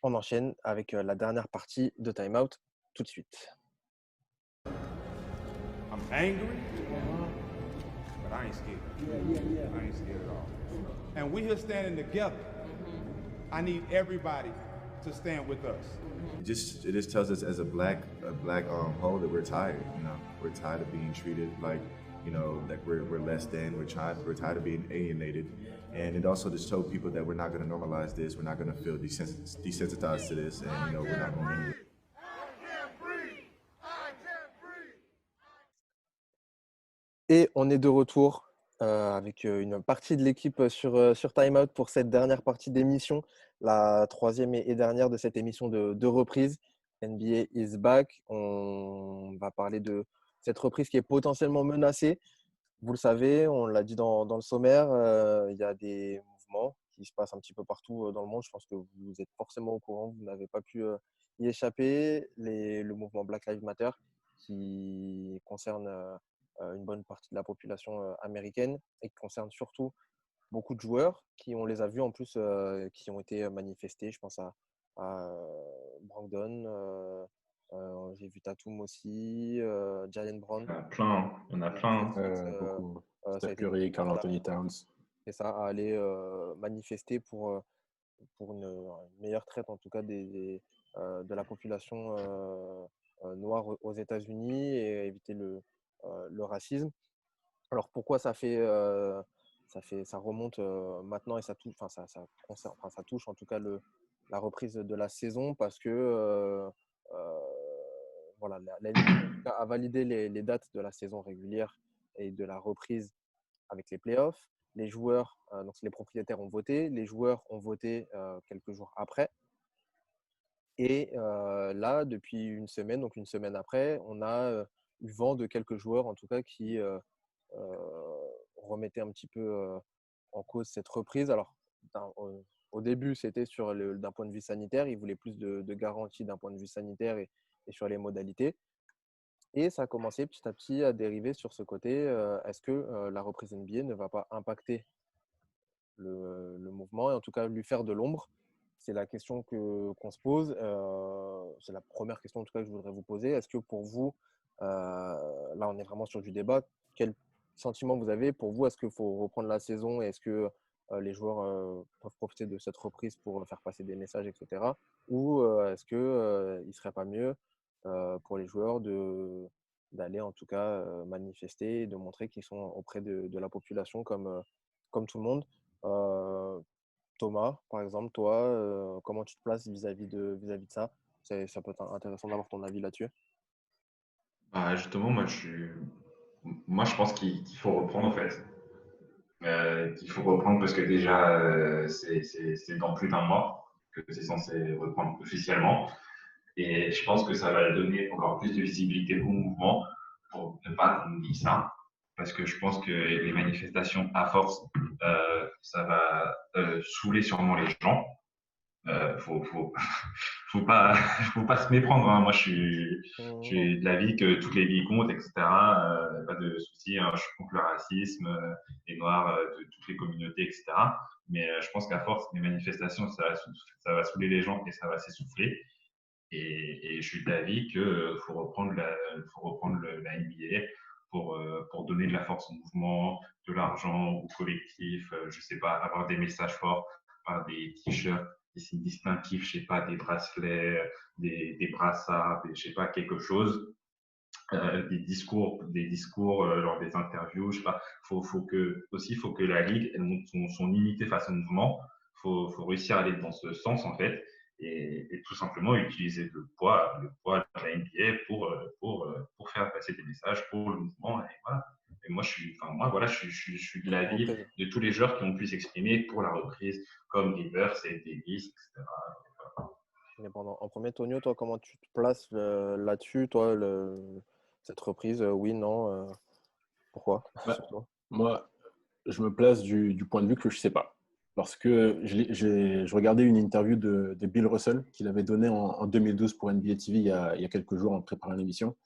On enchaîne avec la dernière partie de Time Out tout de suite. I'm angry, but I ain't scared. I ain't scared at all. And we here standing together. I need everybody to stand with us. It just tells us as a black whole that we're tired. We're tired of being treated like, that we're less than. We're tired of being alienated, and it also just told people that we're not going to normalize this. We're not going to feel desensitized to this, and we're not going anywhere. Et on est de retour avec une partie de l'équipe sur Time Out pour cette dernière partie d'émission, la troisième et dernière de cette émission de reprise. NBA is back. On va parler de cette reprise qui est potentiellement menacée. Vous le savez, on l'a dit dans le sommaire, il y a des mouvements qui se passent un petit peu partout dans le monde. Je pense que vous êtes forcément au courant, vous n'avez pas pu y échapper. Le mouvement Black Lives Matter qui concerne une bonne partie de la population américaine et qui concerne surtout beaucoup de joueurs on les a vus en plus, qui ont été manifestés. Je pense à Brandon, j'ai vu Tatum aussi, Jalen Brown. Il y en a plein. Beaucoup. Ça a Steph été Curry, Karl voilà, Anthony Towns. c'est ça, à aller manifester pour une meilleure traite, en tout cas de la population noire aux États-Unis et éviter le racisme. Alors pourquoi ça remonte maintenant et ça touche, ça touche en tout cas la reprise de la saison parce que voilà, la NBA en tout cas, a validé les dates de la saison régulière et de la reprise avec les playoffs. Les joueurs, donc les propriétaires ont voté, les joueurs ont voté quelques jours après. Et là, depuis une semaine, donc une semaine après, on a eu vent de quelques joueurs, en tout cas, qui remettaient un petit peu en cause cette reprise. Alors, au début, c'était d'un point de vue sanitaire. Ils voulaient plus de garanties d'un point de vue sanitaire et sur les modalités. Et ça a commencé petit à petit à dériver sur ce côté. Est-ce que la reprise NBA ne va pas impacter le mouvement et en tout cas lui faire de l'ombre? C'est la question qu'on se pose. C'est la première question en tout cas que je voudrais vous poser. Est-ce que pour vous, là on est vraiment sur du débat, quel sentiment vous avez pour vous? Est-ce qu'il faut reprendre la saison et est-ce que les joueurs peuvent profiter de cette reprise pour faire passer des messages, etc. Ou est-ce qu'il ne serait pas mieux pour les joueurs d'aller en tout cas manifester et de montrer qu'ils sont auprès de la population comme tout le monde? Euh, Thomas, par exemple, toi, comment tu te places vis-à-vis de ça? Ça peut être intéressant d'avoir ton avis là-dessus. Bah, justement, moi, je pense qu'il faut reprendre en fait. Qu'il faut reprendre parce que déjà, c'est dans plus d'un mois que c'est censé reprendre officiellement. Et je pense que ça va donner encore plus de visibilité au mouvement pour ne pas qu'on dise ça. Parce que je pense que les manifestations, à force, ça va saouler sûrement les gens. Faut pas, faut pas se méprendre. Hein. Moi, je suis de l'avis que toutes les vies comptent, etc. Pas de souci. Hein. Je suis contre le racisme, les Noirs, de toutes les communautés, etc. Mais je pense qu'à force, les manifestations, ça va saouler les gens et ça va s'essouffler. Et je suis d'avis qu'il faut reprendre la NBA pour donner de la force au mouvement, de l'argent au collectif, je sais pas, avoir des messages forts, par des t-shirts, des signes distinctifs, je sais pas, des bracelets, des brassards, je sais pas, quelque chose. Des discours, genre des interviews, je sais pas. Faut que la ligue elle montre son unité face au mouvement. Faut réussir à aller dans ce sens en fait, et tout simplement utiliser le poids de la NBA pour faire passer des messages pour le mouvement. Et voilà. Et je suis de l'avis de tous les joueurs qui ont pu s'exprimer pour la reprise, comme Rivers et Davis, etc. En premier, Tonio, toi, comment tu te places là-dessus, toi, cette reprise? Oui, non, pourquoi? Bah, Surtout. moi, je me place du point de vue que je ne sais pas. Parce que je regardais une interview de Bill Russell qu'il avait donnée en 2012 pour NBA TV il y a quelques jours en préparant l'émission.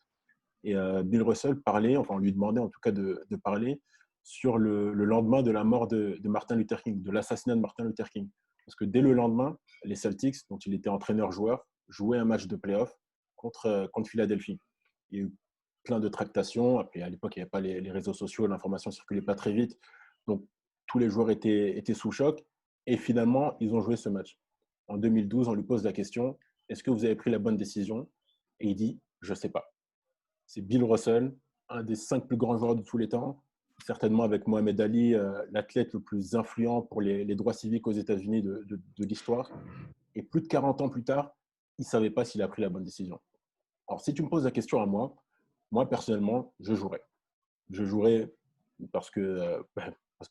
Et Bill Russell parlait, enfin on lui demandait en tout cas de parler sur le lendemain de la mort de Martin Luther King, de l'assassinat de Martin Luther King. Parce que dès le lendemain, les Celtics, dont il était entraîneur-joueur, jouaient un match de playoff contre Philadelphie. Il y a eu plein de tractations. Et à l'époque, il n'y avait pas les réseaux sociaux, l'information ne circulait pas très vite. Donc, tous les joueurs étaient sous choc. Et finalement, ils ont joué ce match. En 2012, on lui pose la question, est-ce que vous avez pris la bonne décision? Et il dit, je ne sais pas. C'est Bill Russell, un des 5 plus grands joueurs de tous les temps, certainement avec Mohamed Ali, l'athlète le plus influent pour les droits civiques aux États-Unis de l'histoire. Et plus de 40 ans plus tard, il ne savait pas s'il a pris la bonne décision. Alors, si tu me poses la question à moi personnellement, je jouerais. Je jouerais parce que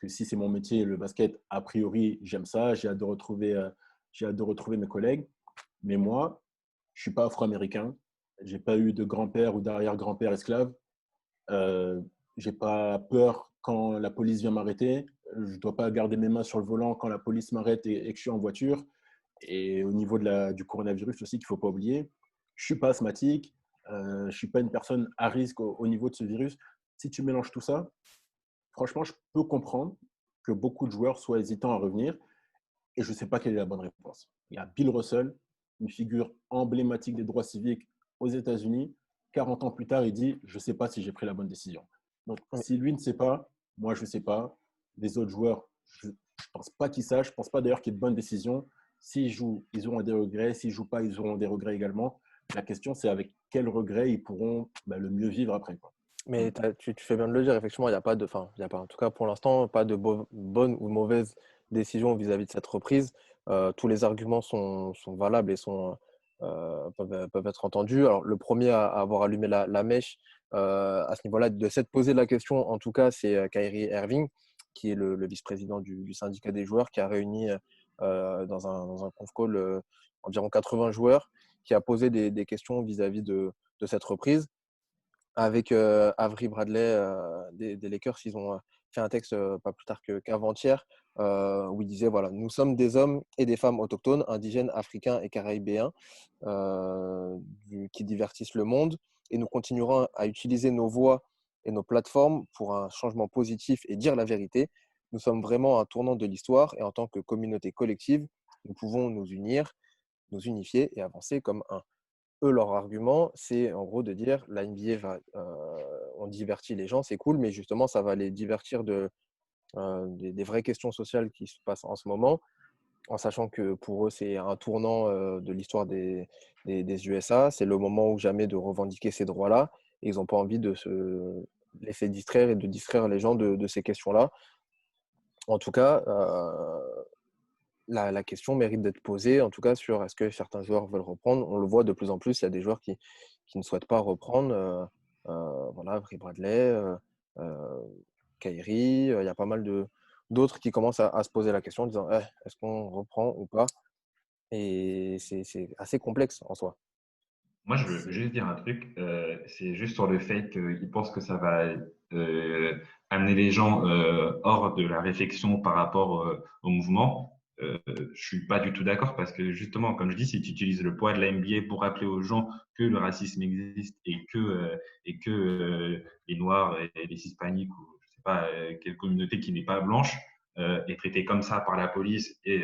si c'est mon métier, le basket, a priori, j'aime ça, j'ai hâte de retrouver mes collègues. Mais moi, je ne suis pas afro-américain, je n'ai pas eu de grand-père ou d'arrière-grand-père esclave. Je n'ai pas peur quand la police vient m'arrêter. Je ne dois pas garder mes mains sur le volant quand la police m'arrête et que je suis en voiture. Et au niveau du coronavirus aussi, qu'il ne faut pas oublier, je ne suis pas asthmatique, je ne suis pas une personne à risque au niveau de ce virus. Si tu mélanges tout ça, franchement, je peux comprendre que beaucoup de joueurs soient hésitants à revenir et je ne sais pas quelle est la bonne réponse. Il y a Bill Russell, une figure emblématique des droits civiques aux États-Unis. 40 ans plus tard, il dit « je ne sais pas si j'ai pris la bonne décision ». Donc, si lui ne sait pas, moi, je ne sais pas. Les autres joueurs, je ne pense pas qu'ils sachent. Je ne pense pas d'ailleurs qu'il y ait de bonnes décisions. S'ils jouent, ils auront des regrets. S'ils ne jouent pas, ils auront des regrets également. La question, c'est avec quels regrets ils pourront le mieux vivre après. Mais tu fais bien de le dire, effectivement, il n'y a pas en tout cas pour l'instant, pas de bonne ou mauvaise décision vis-à-vis de cette reprise. Tous les arguments sont valables et peuvent être entendus. Alors, le premier à avoir allumé la mèche à ce niveau-là, de s'être posé la question, en tout cas, c'est Kyrie Irving, qui est le vice-président du syndicat des joueurs, qui a réuni dans un conf call, environ 80 joueurs, qui a posé des questions vis-à-vis de cette reprise. Avec Avery Bradley des Lakers, ils ont fait un texte pas plus tard qu'avant-hier, où ils disaient voilà, nous sommes des hommes et des femmes autochtones, indigènes, africains et caribéens qui divertissent le monde, et nous continuerons à utiliser nos voix et nos plateformes pour un changement positif et dire la vérité. Nous sommes vraiment à un tournant de l'histoire, et en tant que communauté collective, nous pouvons nous unir, nous unifier et avancer comme un. Eux, leur argument, c'est en gros de dire la NBA on divertit les gens, c'est cool, mais justement, ça va les divertir des vraies questions sociales qui se passent en ce moment, en sachant que pour eux, c'est un tournant de l'histoire des USA. C'est le moment ou jamais de revendiquer ces droits-là. Et ils n'ont pas envie de se laisser distraire et de distraire les gens de ces questions-là. En tout cas, la question mérite d'être posée, en tout cas, sur est-ce que certains joueurs veulent reprendre. On le voit de plus en plus, il y a des joueurs qui ne souhaitent pas reprendre. Voilà, Avery Bradley, Kyrie, il y a pas mal d'autres qui commencent à se poser la question en disant est-ce qu'on reprend ou pas. Et c'est assez complexe en soi. Moi, je veux juste dire un truc. C'est juste sur le fait qu'ils pensent que ça va amener les gens hors de la réflexion par rapport au mouvement. Je suis pas du tout d'accord parce que justement, comme je dis, si tu utilises le poids de la NBA pour rappeler aux gens que le racisme existe et que les Noirs et les Hispaniques ou je sais pas quelle communauté qui n'est pas blanche est traitée comme ça par la police et,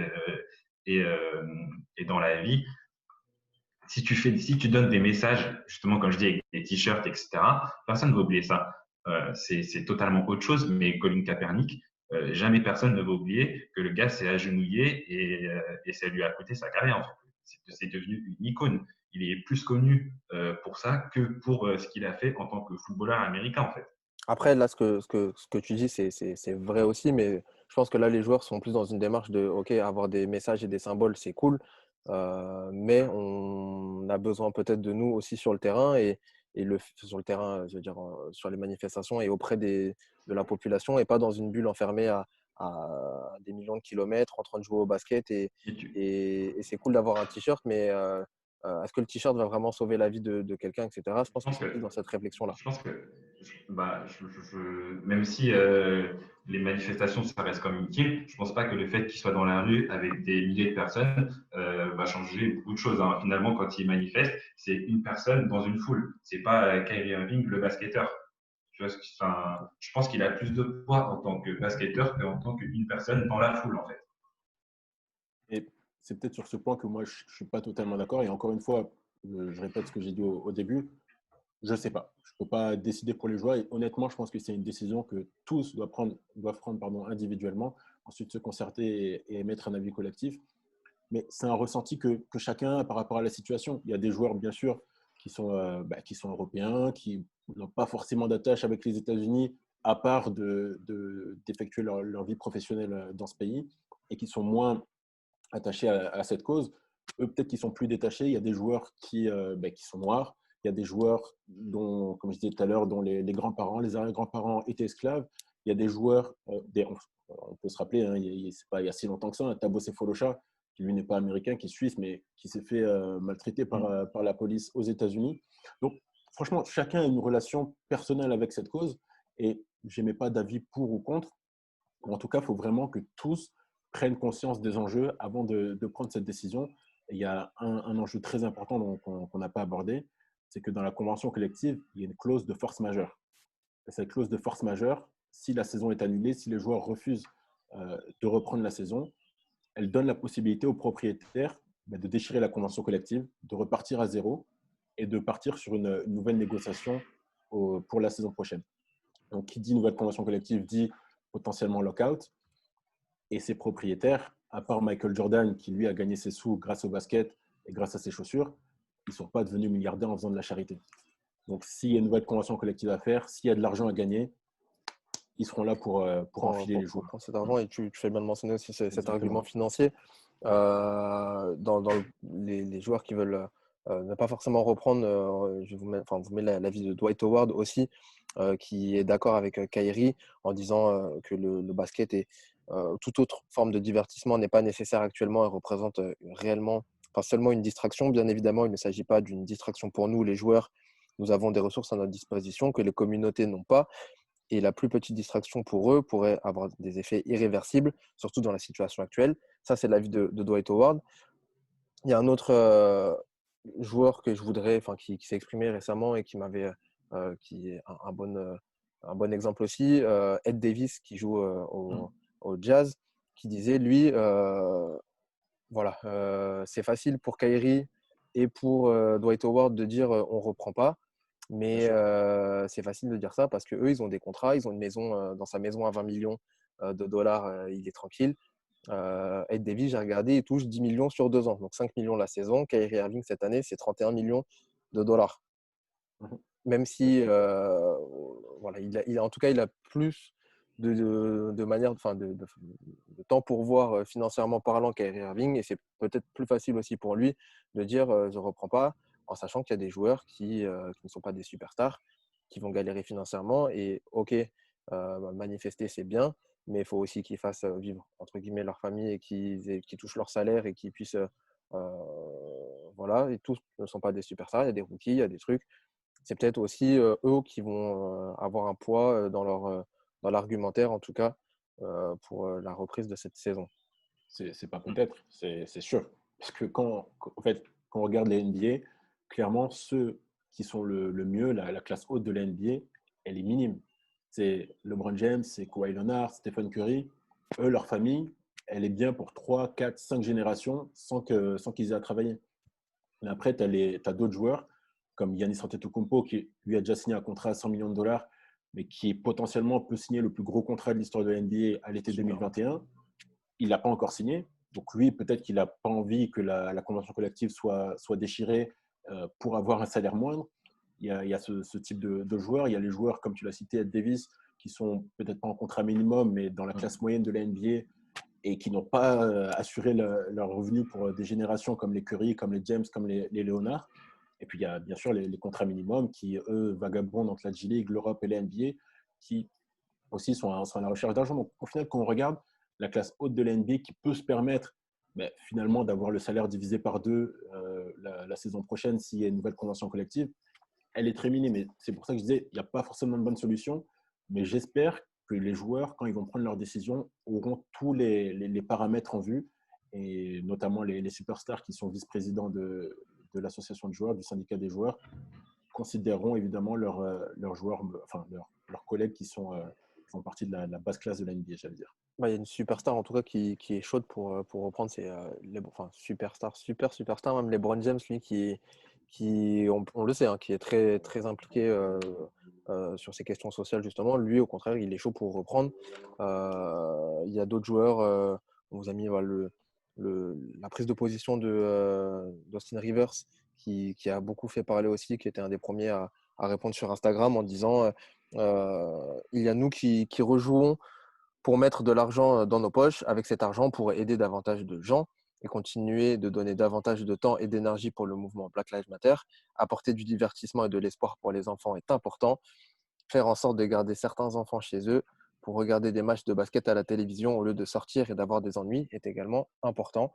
et dans la vie, si tu donnes des messages, justement, comme je dis, avec des t-shirts, etc., personne ne va oublier ça. C'est totalement autre chose, mais Colin Kaepernick, jamais personne ne va oublier que le gars s'est agenouillé et ça lui a coûté sa carrière. En fait. C'est devenu une icône. Il est plus connu pour ça que pour ce qu'il a fait en tant que footballeur américain, en fait. Après, là, ce que tu dis, c'est vrai aussi, mais je pense que là, les joueurs sont plus dans une démarche de, OK, avoir des messages et des symboles, c'est cool, mais on a besoin peut-être de nous aussi sur le terrain, sur le terrain, je veux dire, sur les manifestations et auprès de la population, et pas dans une bulle enfermée à des millions de kilomètres en train de jouer au basket. Et tu, Et c'est cool d'avoir un t-shirt, mais est-ce que le t-shirt va vraiment sauver la vie de quelqu'un, etc. Je je pense que pense c'est plus que dans cette réflexion-là. Je pense que, même si les manifestations, ça reste comme utile, je pense pas que le fait qu'ils soient dans la rue avec des milliers de personnes va changer beaucoup de choses. Hein. Finalement, quand ils manifestent, c'est une personne dans une foule. C'est pas Kyrie Irving, le basketteur. Tu vois, je pense qu'il a plus de poids en tant que basketteur qu'en tant qu'une personne dans la foule, en fait. Et c'est peut-être sur ce point que moi, je ne suis pas totalement d'accord. Et encore une fois, je répète ce que j'ai dit au début. Je ne sais pas. Je ne peux pas décider pour les joueurs. Et honnêtement, je pense que c'est une décision que tous doivent prendre individuellement, ensuite se concerter et émettre un avis collectif. Mais c'est un ressenti que chacun a par rapport à la situation. Il y a des joueurs, bien sûr, qui sont européens, qui n'ont pas forcément d'attache avec les États-Unis, à part d'effectuer leur vie professionnelle dans ce pays, et qui sont moins attachés à cette cause. Eux, peut-être qu'ils sont plus détachés. Il y a des joueurs qui sont noirs. Il y a des joueurs dont, comme je disais tout à l'heure, dont les grands-parents, les arrière-grands-parents étaient esclaves. Il y a des joueurs, on peut se rappeler, hein, c'est pas il y a si longtemps que ça, hein, Thabo Sefolosha, qui lui n'est pas américain, qui est suisse, mais qui s'est fait maltraiter par la police aux États-Unis. Donc, franchement, chacun a une relation personnelle avec cette cause et je n'émets pas d'avis pour ou contre. En tout cas, il faut vraiment que tous prennent conscience des enjeux avant de prendre cette décision. Et il y a un enjeu très important qu'on n'a pas abordé, c'est que dans la convention collective, il y a une clause de force majeure. Et cette clause de force majeure, si la saison est annulée, si les joueurs refusent de reprendre la saison, elle donne la possibilité aux propriétaires de déchirer la convention collective, de repartir à zéro et de partir sur une nouvelle négociation pour la saison prochaine. Donc, qui dit nouvelle convention collective dit potentiellement lockout. Et ses propriétaires, à part Michael Jordan, qui lui a gagné ses sous grâce au basket et grâce à ses chaussures, ils ne sont pas devenus milliardaires en faisant de la charité. Donc, s'il y a une nouvelle convention collective à faire, s'il y a de l'argent à gagner, ils seront là pour enfiler les joueurs. Pour cet argent, et tu fais bien de mentionner aussi cet argument financier. Dans les joueurs qui veulent ne pas forcément reprendre, je vous mets l'avis de Dwight Howard aussi, qui est d'accord avec Kyrie en disant que le basket toute autre forme de divertissement n'est pas nécessaire actuellement et représente réellement, seulement une distraction. Bien évidemment, il ne s'agit pas d'une distraction pour nous, les joueurs. Nous avons des ressources à notre disposition que les communautés n'ont pas. Et la plus petite distraction pour eux pourrait avoir des effets irréversibles, surtout dans la situation actuelle. Ça, c'est l'avis de Dwight Howard. Il y a un autre joueur que je voudrais, qui s'est exprimé récemment et qui est un bon exemple aussi, Ed Davis, qui joue au Jazz, qui disait, lui, c'est facile pour Kyrie et pour Dwight Howard de dire on ne reprend pas. Mais c'est facile de dire ça parce qu'eux, ils ont des contrats, ils ont une maison, dans sa maison à 20 millions de dollars, il est tranquille. Ed Davis, j'ai regardé, il touche 10 millions sur 2 ans, donc 5 millions la saison. Kyrie Irving, cette année, c'est 31 millions de dollars. Même si, en tout cas, il a plus de manière, de temps pour voir financièrement parlant Kyrie Irving, et c'est peut-être plus facile aussi pour lui de dire je ne reprends pas, en sachant qu'il y a des joueurs qui ne sont pas des superstars, qui vont galérer financièrement. Et ok, manifester c'est bien, mais il faut aussi qu'ils fassent vivre entre guillemets leur famille et qu'ils touchent leur salaire et qu'ils puissent et tous ne sont pas des superstars, il y a des rookies, il y a des trucs. C'est peut-être aussi eux qui vont avoir un poids dans l'argumentaire, en tout cas, pour la reprise de cette saison. C'est pas peut-être, c'est sûr. Parce que quand on regarde les NBA, clairement, ceux qui sont le mieux, la classe haute de la NBA, elle est minime. C'est LeBron James, c'est Kawhi Leonard, Stephen Curry. Eux, leur famille, elle est bien pour 3, 4, 5 générations sans qu'ils aient à travailler. Mais après, tu as d'autres joueurs comme Giannis Antetokounmpo, qui lui a déjà signé un contrat à 100 millions de dollars, mais qui potentiellement peut signer le plus gros contrat de l'histoire de la NBA à l'été 2021. Il n'a pas encore signé. Donc lui, peut-être qu'il n'a pas envie que la convention collective soit déchirée pour avoir un salaire moindre. Il y a ce type de joueurs. Il y a les joueurs, comme tu l'as cité, Ed Davis, qui sont peut-être pas en contrat minimum, mais dans la classe moyenne de la NBA et qui n'ont pas assuré leur revenu pour des générations comme les Curry, comme les James, comme les Leonard. Et puis, il y a bien sûr les contrats minimums qui, eux, vagabondent entre la G-League, l'Europe et la NBA, qui aussi sont à la recherche d'argent. Donc, au final, quand on regarde la classe haute de la NBA qui peut se permettre finalement d'avoir le salaire divisé par 2 la saison prochaine s'il y a une nouvelle convention collective, elle est très minime. Et c'est pour ça que je disais, il n'y a pas forcément de bonne solution, mais j'espère que les joueurs, quand ils vont prendre leurs décisions, auront tous les paramètres en vue, et notamment les superstars qui sont vice-présidents de l'association de joueurs, du syndicat des joueurs, considéreront évidemment leurs joueurs, leurs collègues qui font partie de la basse classe de la NBA, j'allais dire. Il y a une superstar en tout cas qui est chaude pour reprendre superstar, même LeBron James, lui, qui on le sait, hein, qui est très, très impliqué sur ces questions sociales, justement. Lui, au contraire, il est chaud pour reprendre. Il y a d'autres joueurs, on vous a mis la prise de position d'Austin Rivers, qui a beaucoup fait parler aussi, qui était un des premiers à répondre sur Instagram en disant il y a nous qui rejouons pour mettre de l'argent dans nos poches. Avec cet argent, pour aider davantage de gens et continuer de donner davantage de temps et d'énergie pour le mouvement Black Lives Matter. Apporter du divertissement et de l'espoir pour les enfants est important. Faire en sorte de garder certains enfants chez eux pour regarder des matchs de basket à la télévision au lieu de sortir et d'avoir des ennuis est également important.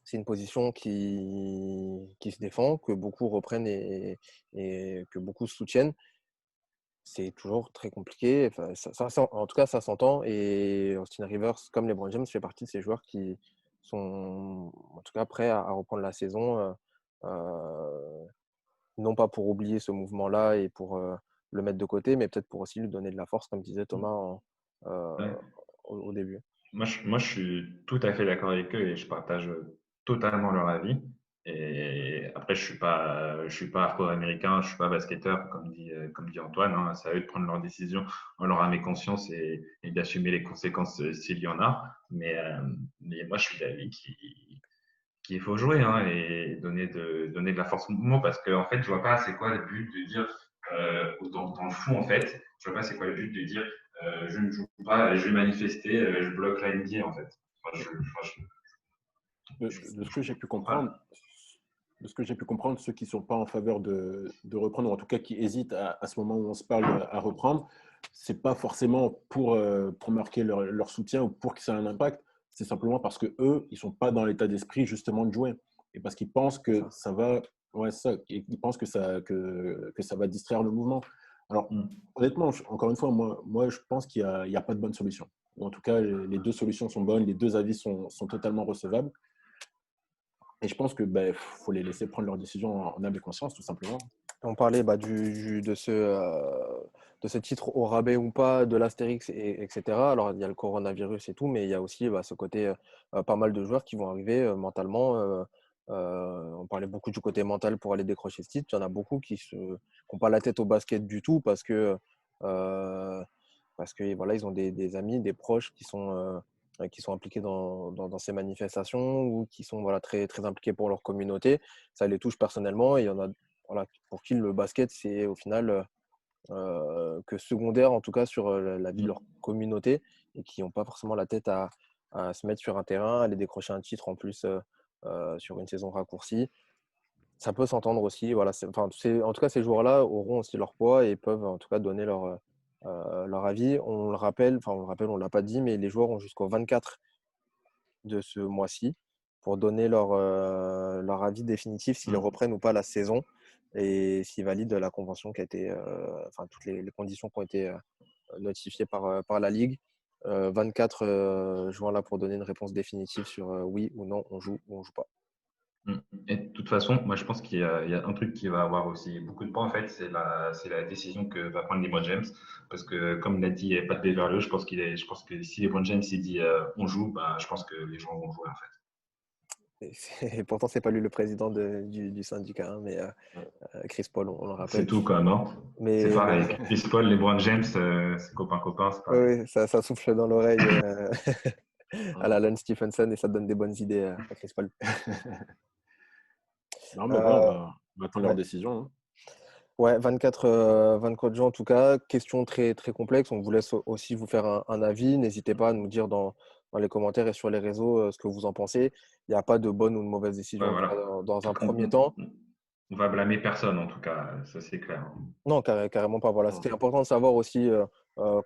C'est une position qui se défend, que beaucoup reprennent et que beaucoup soutiennent. C'est toujours très compliqué. En tout cas, ça s'entend. Et Austin Rivers, comme LeBron James, fait partie de ces joueurs qui sont en tout cas prêts à reprendre la saison, non pas pour oublier ce mouvement-là et pour le mettre de côté, mais peut-être pour aussi lui donner de la force, comme disait Thomas au début. Moi, je suis tout à fait d'accord avec eux et je partage totalement leur avis. Et après, je suis pas afro-américain, je suis pas basketteur, comme dit Antoine. Hein. C'est à eux de prendre leurs décisions en leur âme et conscience et d'assumer les conséquences s'il y en a. Mais moi, je suis d'avis qu'il faut jouer et donner de la force au mouvement parce que en fait, je vois pas c'est quoi le but de dire dans le fond en fait, je vois pas c'est quoi le but de dire je ne joue pas, je vais manifester, je bloque la NBA en fait. De ce que j'ai pu comprendre, de ce que j'ai pu comprendre, ceux qui ne sont pas en faveur de reprendre, ou en tout cas qui hésitent à ce moment où on se parle à reprendre, ce n'est pas forcément pour marquer leur soutien ou pour que ça ait un impact, c'est simplement parce qu'eux, ils ne sont pas dans l'état d'esprit justement de jouer. Et parce qu'ils pensent que ça va, ouais, ça, et ils pensent que ça va distraire le mouvement. Alors, honnêtement, encore une fois, moi je pense qu'il n'y a pas de bonne solution. Ou en tout cas, les deux solutions sont bonnes, les deux avis sont totalement recevables. Et je pense que faut les laisser prendre leurs décisions en âme et conscience, tout simplement. On parlait de ce titre au rabais ou pas, de l'Astérix, etc. Alors, il y a le coronavirus et tout, mais il y a aussi ce côté pas mal de joueurs qui vont arriver mentalement. On parlait beaucoup du côté mental pour aller décrocher ce titre. Il y en a beaucoup qui n'ont pas la tête au basket du tout parce que voilà, ils ont des amis, des proches qui sont impliqués dans ces manifestations ou qui sont voilà, très, très impliqués pour leur communauté. Ça les touche personnellement et il y en a voilà, pour qui le basket, c'est au final que secondaire, en tout cas sur la vie de leur communauté et qui n'ont pas forcément la tête à se mettre sur un terrain, aller décrocher un titre en plus sur une saison raccourcie. Ça peut s'entendre aussi. Voilà, en tout cas, ces joueurs-là auront aussi leur poids et peuvent en tout cas donner leur avis. On le rappelle, on ne l'a pas dit, mais les joueurs ont jusqu'au 24 de ce mois-ci pour donner leur avis définitif s'ils reprennent ou pas la saison et s'ils valident la convention qui a été, toutes les conditions qui ont été notifiées par la Ligue. 24 juin là pour donner une réponse définitive sur oui ou non, on joue ou on joue pas. Et de toute façon, moi je pense qu'il y a un truc qui va avoir aussi beaucoup de poids en fait, c'est la décision que va prendre LeBron James. Parce que comme l'a dit Pat Beverley, je pense que si LeBron James il dit on joue, je pense que les gens vont jouer en fait. Et pourtant, c'est pas lui le président du syndicat, hein, mais Chris Paul, on le rappelle. C'est tout quand même, hein. Mais, c'est pareil. Chris Paul, LeBron James, c'est copain, c'est pareil. Oui, ça souffle dans l'oreille à la Lance Stephenson et ça donne des bonnes idées à Chris Paul. Non, mais on va attendre leur décision. Hein. Ouais, 24 juin en tout cas. Question très, très complexe. On vous laisse aussi vous faire un avis. N'hésitez pas à nous dire dans les commentaires et sur les réseaux ce que vous en pensez. Il n'y a pas de bonne ou de mauvaise décision Voilà. dans un premier temps. On va blâmer personne en tout cas, ça c'est clair. Non, carrément pas. Voilà. C'était important de savoir aussi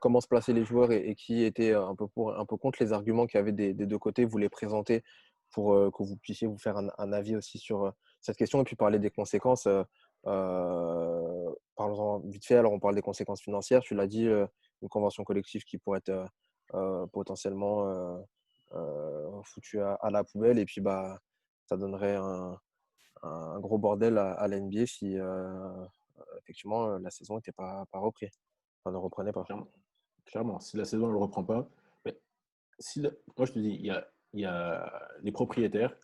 comment se placer les joueurs et qui était un peu pour, un peu contre les arguments qu'il y avait des deux côtés. Vous les présenter pour que vous puissiez vous faire un avis aussi sur cette question et puis parler des conséquences. Parlons-en vite fait. Alors, on parle des conséquences financières. Tu l'as dit, une convention collective qui pourrait être potentiellement foutue à la poubelle. Et puis, ça donnerait un gros bordel à la NBA si effectivement la saison n'était pas reprise. Enfin, ne reprenait pas. Clairement, si la saison ne le reprend pas, mais moi je te dis, il y a les propriétaires,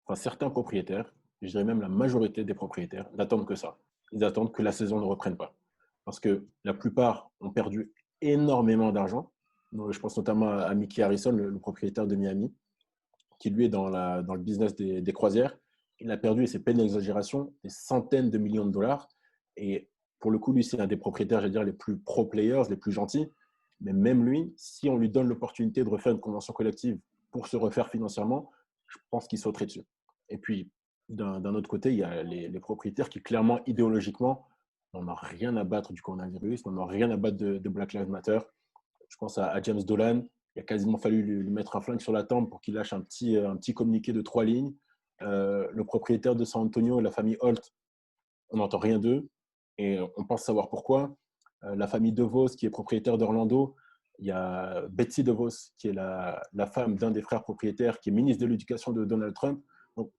enfin certains propriétaires, je dirais même la majorité des propriétaires, n'attendent que ça. Ils attendent que la saison ne reprenne pas. Parce que la plupart ont perdu énormément d'argent. Je pense notamment à Mickey Harrison, le propriétaire de Miami, qui lui est dans le business des croisières. Il a perdu, et c'est pas une exagération, des centaines de millions de dollars. Et pour le coup, lui, c'est un des propriétaires, j'allais dire, les plus pro-players, les plus gentils. Mais même lui, si on lui donne l'opportunité de refaire une convention collective pour se refaire financièrement, je pense qu'il sauterait dessus. Et puis, d'un autre côté, il y a les propriétaires qui, clairement, idéologiquement, n'en ont rien à battre du coronavirus, n'en ont rien à battre de Black Lives Matter. Je pense à James Dolan. Il a quasiment fallu lui mettre un flingue sur la tempe pour qu'il lâche un petit communiqué de 3 lignes. Le propriétaire de San Antonio, la famille Holt, on n'entend rien d'eux et on pense savoir pourquoi. La famille DeVos, qui est propriétaire d'Orlando, il y a Betsy DeVos, qui est la femme d'un des frères propriétaires, qui est ministre de l'Éducation de Donald Trump. Donc,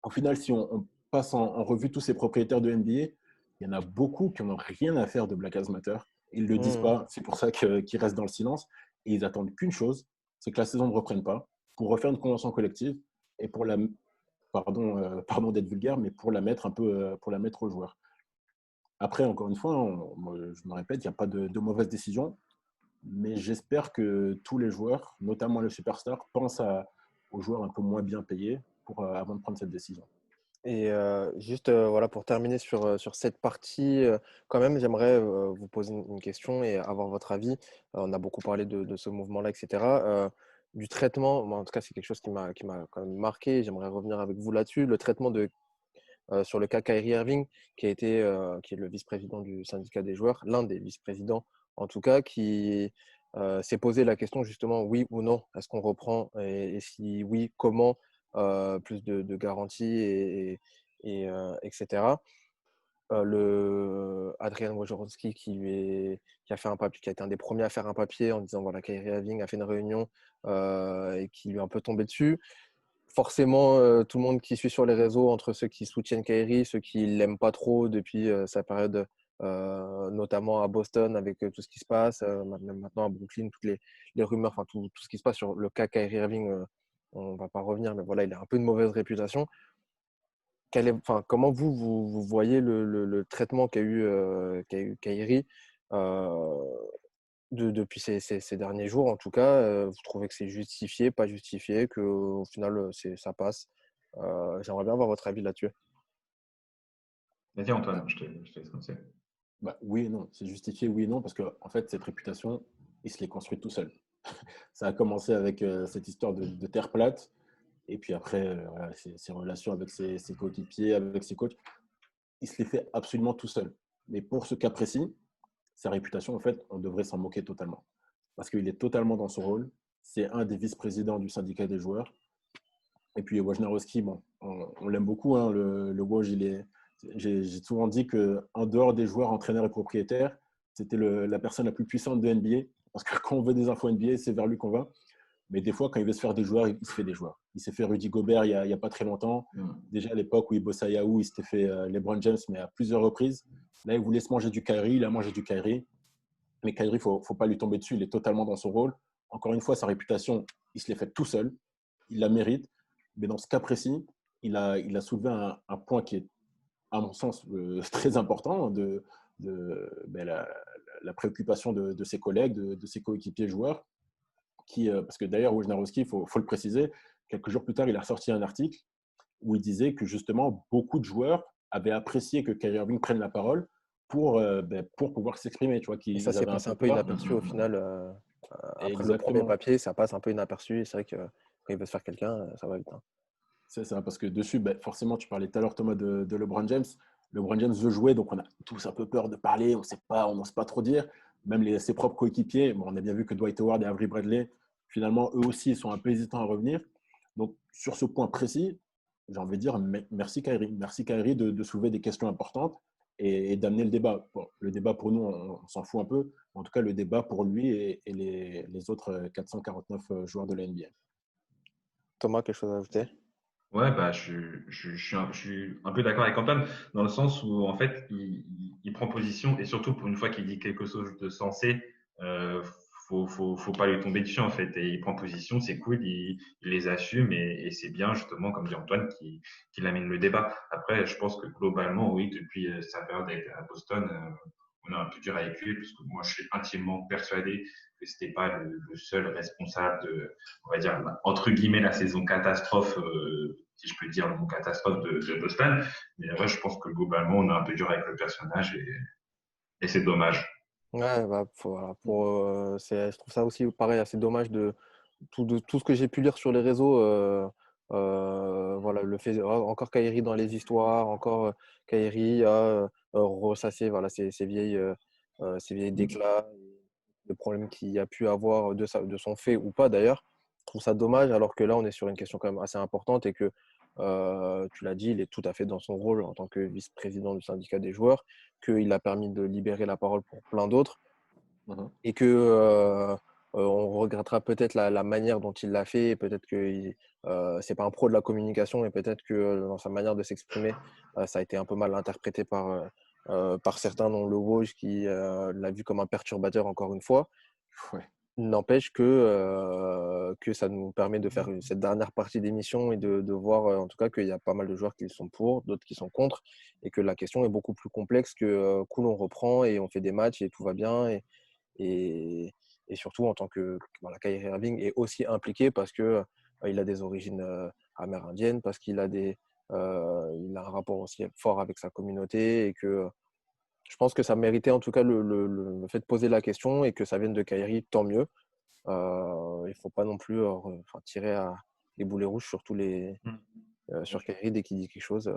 au final, si on passe en revue tous ces propriétaires de NBA, il y en a beaucoup qui n'ont rien à faire de Black Lives Matter. Ils ne le disent pas, c'est pour ça qu'ils restent dans le silence. Et ils attendent qu'une chose, c'est que la saison ne reprenne pas, pour refaire une convention collective et pour pardon d'être vulgaire, mais pour la mettre aux joueurs. Après, encore une fois, je me répète, il n'y a pas de mauvaise décision, mais j'espère que tous les joueurs, notamment les superstars, pensent aux joueurs un peu moins bien payés avant de prendre cette décision. Et juste voilà, pour terminer sur cette partie, quand même, j'aimerais vous poser une question et avoir votre avis. On a beaucoup parlé de ce mouvement-là, etc. Du traitement, moi, en tout cas, c'est quelque chose qui m'a quand même marqué. J'aimerais revenir avec vous là-dessus. Le traitement sur le cas Kyrie Irving, qui est le vice-président du syndicat des joueurs, l'un des vice-présidents en tout cas, qui s'est posé la question justement, oui ou non, est-ce qu'on reprend et si oui, comment, plus de garanties etc. Le Adrian Wojnarowski qui a fait un papier, qui a été un des premiers à faire un papier en disant voilà, Kyrie Irving a fait une réunion et qui lui est un peu tombé dessus. Forcément, tout le monde qui suit sur les réseaux, entre ceux qui soutiennent Kyrie, ceux qui l'aiment pas trop depuis sa période, notamment à Boston avec tout ce qui se passe, même maintenant à Brooklyn, toutes les rumeurs, enfin tout ce qui se passe sur le cas Kyrie Irving, on va pas revenir, mais voilà, il a un peu une mauvaise réputation. Comment vous voyez le traitement qu'a eu Kyrie depuis ces derniers jours, en tout cas, vous trouvez que c'est justifié, pas justifié, qu'au final, ça passe? J'aimerais bien avoir votre avis là-dessus. Vas-y, Antoine, je te laisse commencer. Bah, oui et non. C'est justifié, oui et non, parce que en fait, cette réputation, il se l'est construite tout seul. Ça a commencé avec cette histoire de terre plate, et puis après, voilà, ses relations avec ses coéquipiers, avec ses coachs. Il se l'est fait absolument tout seul. Mais pour ce cas précis, sa réputation, en fait, on devrait s'en moquer totalement. Parce qu'il est totalement dans son rôle. C'est un des vice-présidents du syndicat des joueurs. Et puis Wojnarowski, bon, on l'aime beaucoup, hein, le Woj, j'ai souvent dit qu'en dehors des joueurs, entraîneurs et propriétaires, c'était la personne la plus puissante de NBA. Parce que quand on veut des infos NBA, c'est vers lui qu'on va. Mais des fois, quand il veut se faire des joueurs, il se fait des joueurs. Il s'est fait Rudy Gobert il y a pas très longtemps. Déjà à l'époque où il bossait à Yahoo, il s'était fait LeBron James, mais à plusieurs reprises. Là, il voulait se manger du Kyrie, il a mangé du Kyrie. Mais Kyrie, il ne faut pas lui tomber dessus, il est totalement dans son rôle. Encore une fois, sa réputation, il se l'est fait tout seul. Il la mérite. Mais dans ce cas précis, il a soulevé un point qui est, à mon sens, très important la préoccupation de ses collègues, de ses coéquipiers joueurs. Parce que d'ailleurs, Wojnarowski, il faut le préciser, quelques jours plus tard, il a ressorti un article où il disait que justement, beaucoup de joueurs avaient apprécié que Kyrie Irving prenne la parole pour pouvoir s'exprimer. Tu vois, Et ça s'est passé un peu inaperçu au final. Après le premier papier, ça passe un peu inaperçu. Et c'est vrai que quand il veut se faire quelqu'un, ça va vite. Hein. C'est ça, parce que dessus, forcément, tu parlais tout à l'heure, Thomas, de LeBron James. LeBron James veut jouer, donc on a tous un peu peur de parler, on n'ose pas trop dire. Même ses propres coéquipiers, on a bien vu que Dwight Howard et Avery Bradley, finalement, eux aussi, ils sont un peu hésitants à revenir. Donc, sur ce point précis, j'ai envie de dire merci Kyrie. Merci Kyrie de soulever des questions importantes et d'amener le débat. Bon, le débat pour nous, on s'en fout un peu. En tout cas, le débat pour lui et les autres 449 joueurs de la NBA. Thomas, quelque chose à ajouter? Ouais, bah, je suis un peu d'accord avec Antoine, dans le sens où, en fait, il prend position, et surtout pour une fois qu'il dit quelque chose de sensé, faut pas lui tomber dessus, en fait. Et il prend position, c'est cool, il les assume, et c'est bien, justement, comme dit Antoine, qu'il amène le débat. Après, je pense que globalement, oui, depuis sa période à Boston, on a un peu dur avec lui, parce que moi, je suis intimement persuadé que c'était pas le seul responsable de, on va dire, entre guillemets, la saison catastrophe, si je peux dire le mot catastrophe de Boston. Mais ouais, je pense que globalement, on a un peu dur avec le personnage et c'est dommage. Ouais, bah, voilà, je trouve ça aussi pareil, assez dommage de tout ce que j'ai pu lire sur les réseaux. Voilà, encore Kyrie dans les histoires, encore Kyrie a ressassé voilà, ses vieilles déclats, le problème qu'il a pu avoir de son fait ou pas d'ailleurs. Je trouve ça dommage, alors que là, on est sur une question quand même assez importante et que, tu l'as dit, il est tout à fait dans son rôle en tant que vice-président du syndicat des joueurs, qu'il a permis de libérer la parole pour plein d'autres et que on regrettera peut-être la manière dont il l'a fait. Peut-être que c'est pas un pro de la communication et peut-être que dans sa manière de s'exprimer, ça a été un peu mal interprété par certains, dont le Woj qui l'a vu comme un perturbateur encore une fois. Ouais. N'empêche que ça nous permet de faire cette dernière partie d'émission et de voir en tout cas qu'il y a pas mal de joueurs qui sont pour, d'autres qui sont contre, et que la question est beaucoup plus complexe que cool, on reprend et on fait des matchs et tout va bien. Et, et surtout en tant que voilà, Kyrie Irving est aussi impliqué parce que il a des origines amérindiennes, parce qu'il a il a un rapport aussi fort avec sa communauté et que je pense que ça méritait en tout cas le fait de poser la question et que ça vienne de Kyrie, tant mieux. Il ne faut pas non plus tirer les boulets rouges sur sur Kyrie dès qu'il dit quelque chose.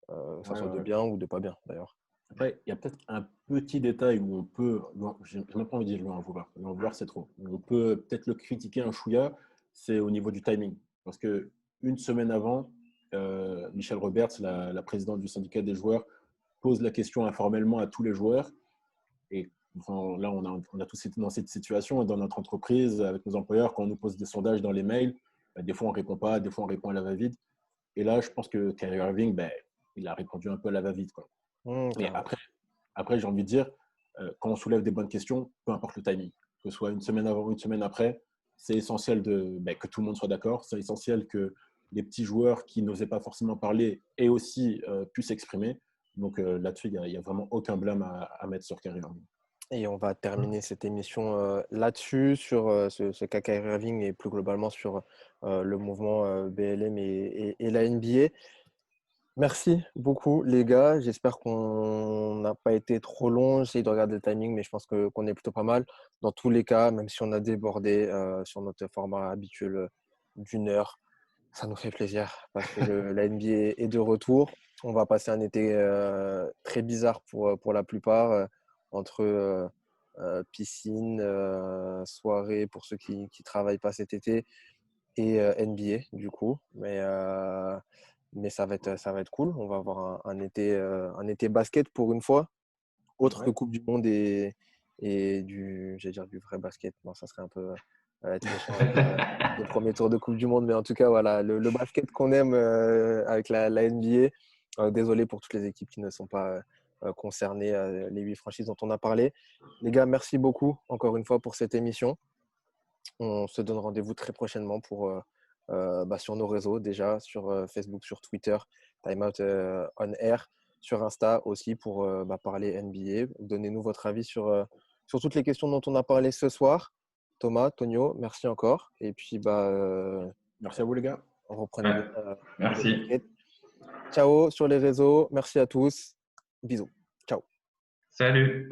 que ça Ouais, soit de ouais. bien ou de pas bien d'ailleurs. Après, il y a peut-être un petit détail où on peut, j'ai même pas envie de dire lui en vouloir, lui en vouloir c'est trop. On peut peut-être le critiquer un chouïa, c'est au niveau du timing. Parce que une semaine avant, Michelle Roberts, la présidente du syndicat des joueurs, pose la question informellement à tous les joueurs. Et enfin, là, on a tous été dans cette situation dans notre entreprise, avec nos employeurs, quand on nous pose des sondages dans les mails, bah, des fois on répond pas, des fois on répond à la va-vite. Et là, je pense que Kyrie Irving, ben, il a répondu un peu à la va-vite, quoi. Mais Carrément. après, j'ai envie de dire, quand on soulève des bonnes questions, peu importe le timing, que ce soit une semaine avant ou une semaine après, c'est essentiel que tout le monde soit d'accord. C'est essentiel que les petits joueurs qui n'osaient pas forcément parler aient aussi pu s'exprimer. Donc là-dessus, il n'y a vraiment aucun blâme à mettre sur Kyrie Irving. Et on va terminer cette émission là-dessus, sur ce cas Kyrie Irving et plus globalement sur le mouvement BLM et la NBA. Merci beaucoup, les gars. J'espère qu'on n'a pas été trop long. J'essaie de regarder le timing, mais je pense qu'on est plutôt pas mal. Dans tous les cas, même si on a débordé sur notre format habituel d'une heure, ça nous fait plaisir parce que la NBA est de retour. On va passer un été très bizarre pour la plupart, entre piscine, soirée pour ceux qui ne travaillent pas cet été et NBA du coup. Mais ça va être cool. On va avoir un été basket pour une fois, autre que Ouais. Coupe du Monde et j'allais dire du vrai basket. Non, ça serait un peu être méchant avec le premier tour de Coupe du Monde. Mais en tout cas, voilà, le basket qu'on aime avec la NBA. Désolé pour toutes les équipes qui ne sont pas concernées, les 8 franchises dont on a parlé. Les gars, merci beaucoup encore une fois pour cette émission. On se donne rendez-vous très prochainement sur nos réseaux, déjà sur Facebook, sur Twitter, Timeout on Air, sur Insta aussi pour parler NBA. Donnez-nous votre avis sur toutes les questions dont on a parlé ce soir. Thomas, Tonio, merci encore. Et puis, Merci à vous, les gars. reprenez Ouais, bien le merci. basket. Ciao sur les réseaux. Merci à tous. Bisous. Ciao. Salut.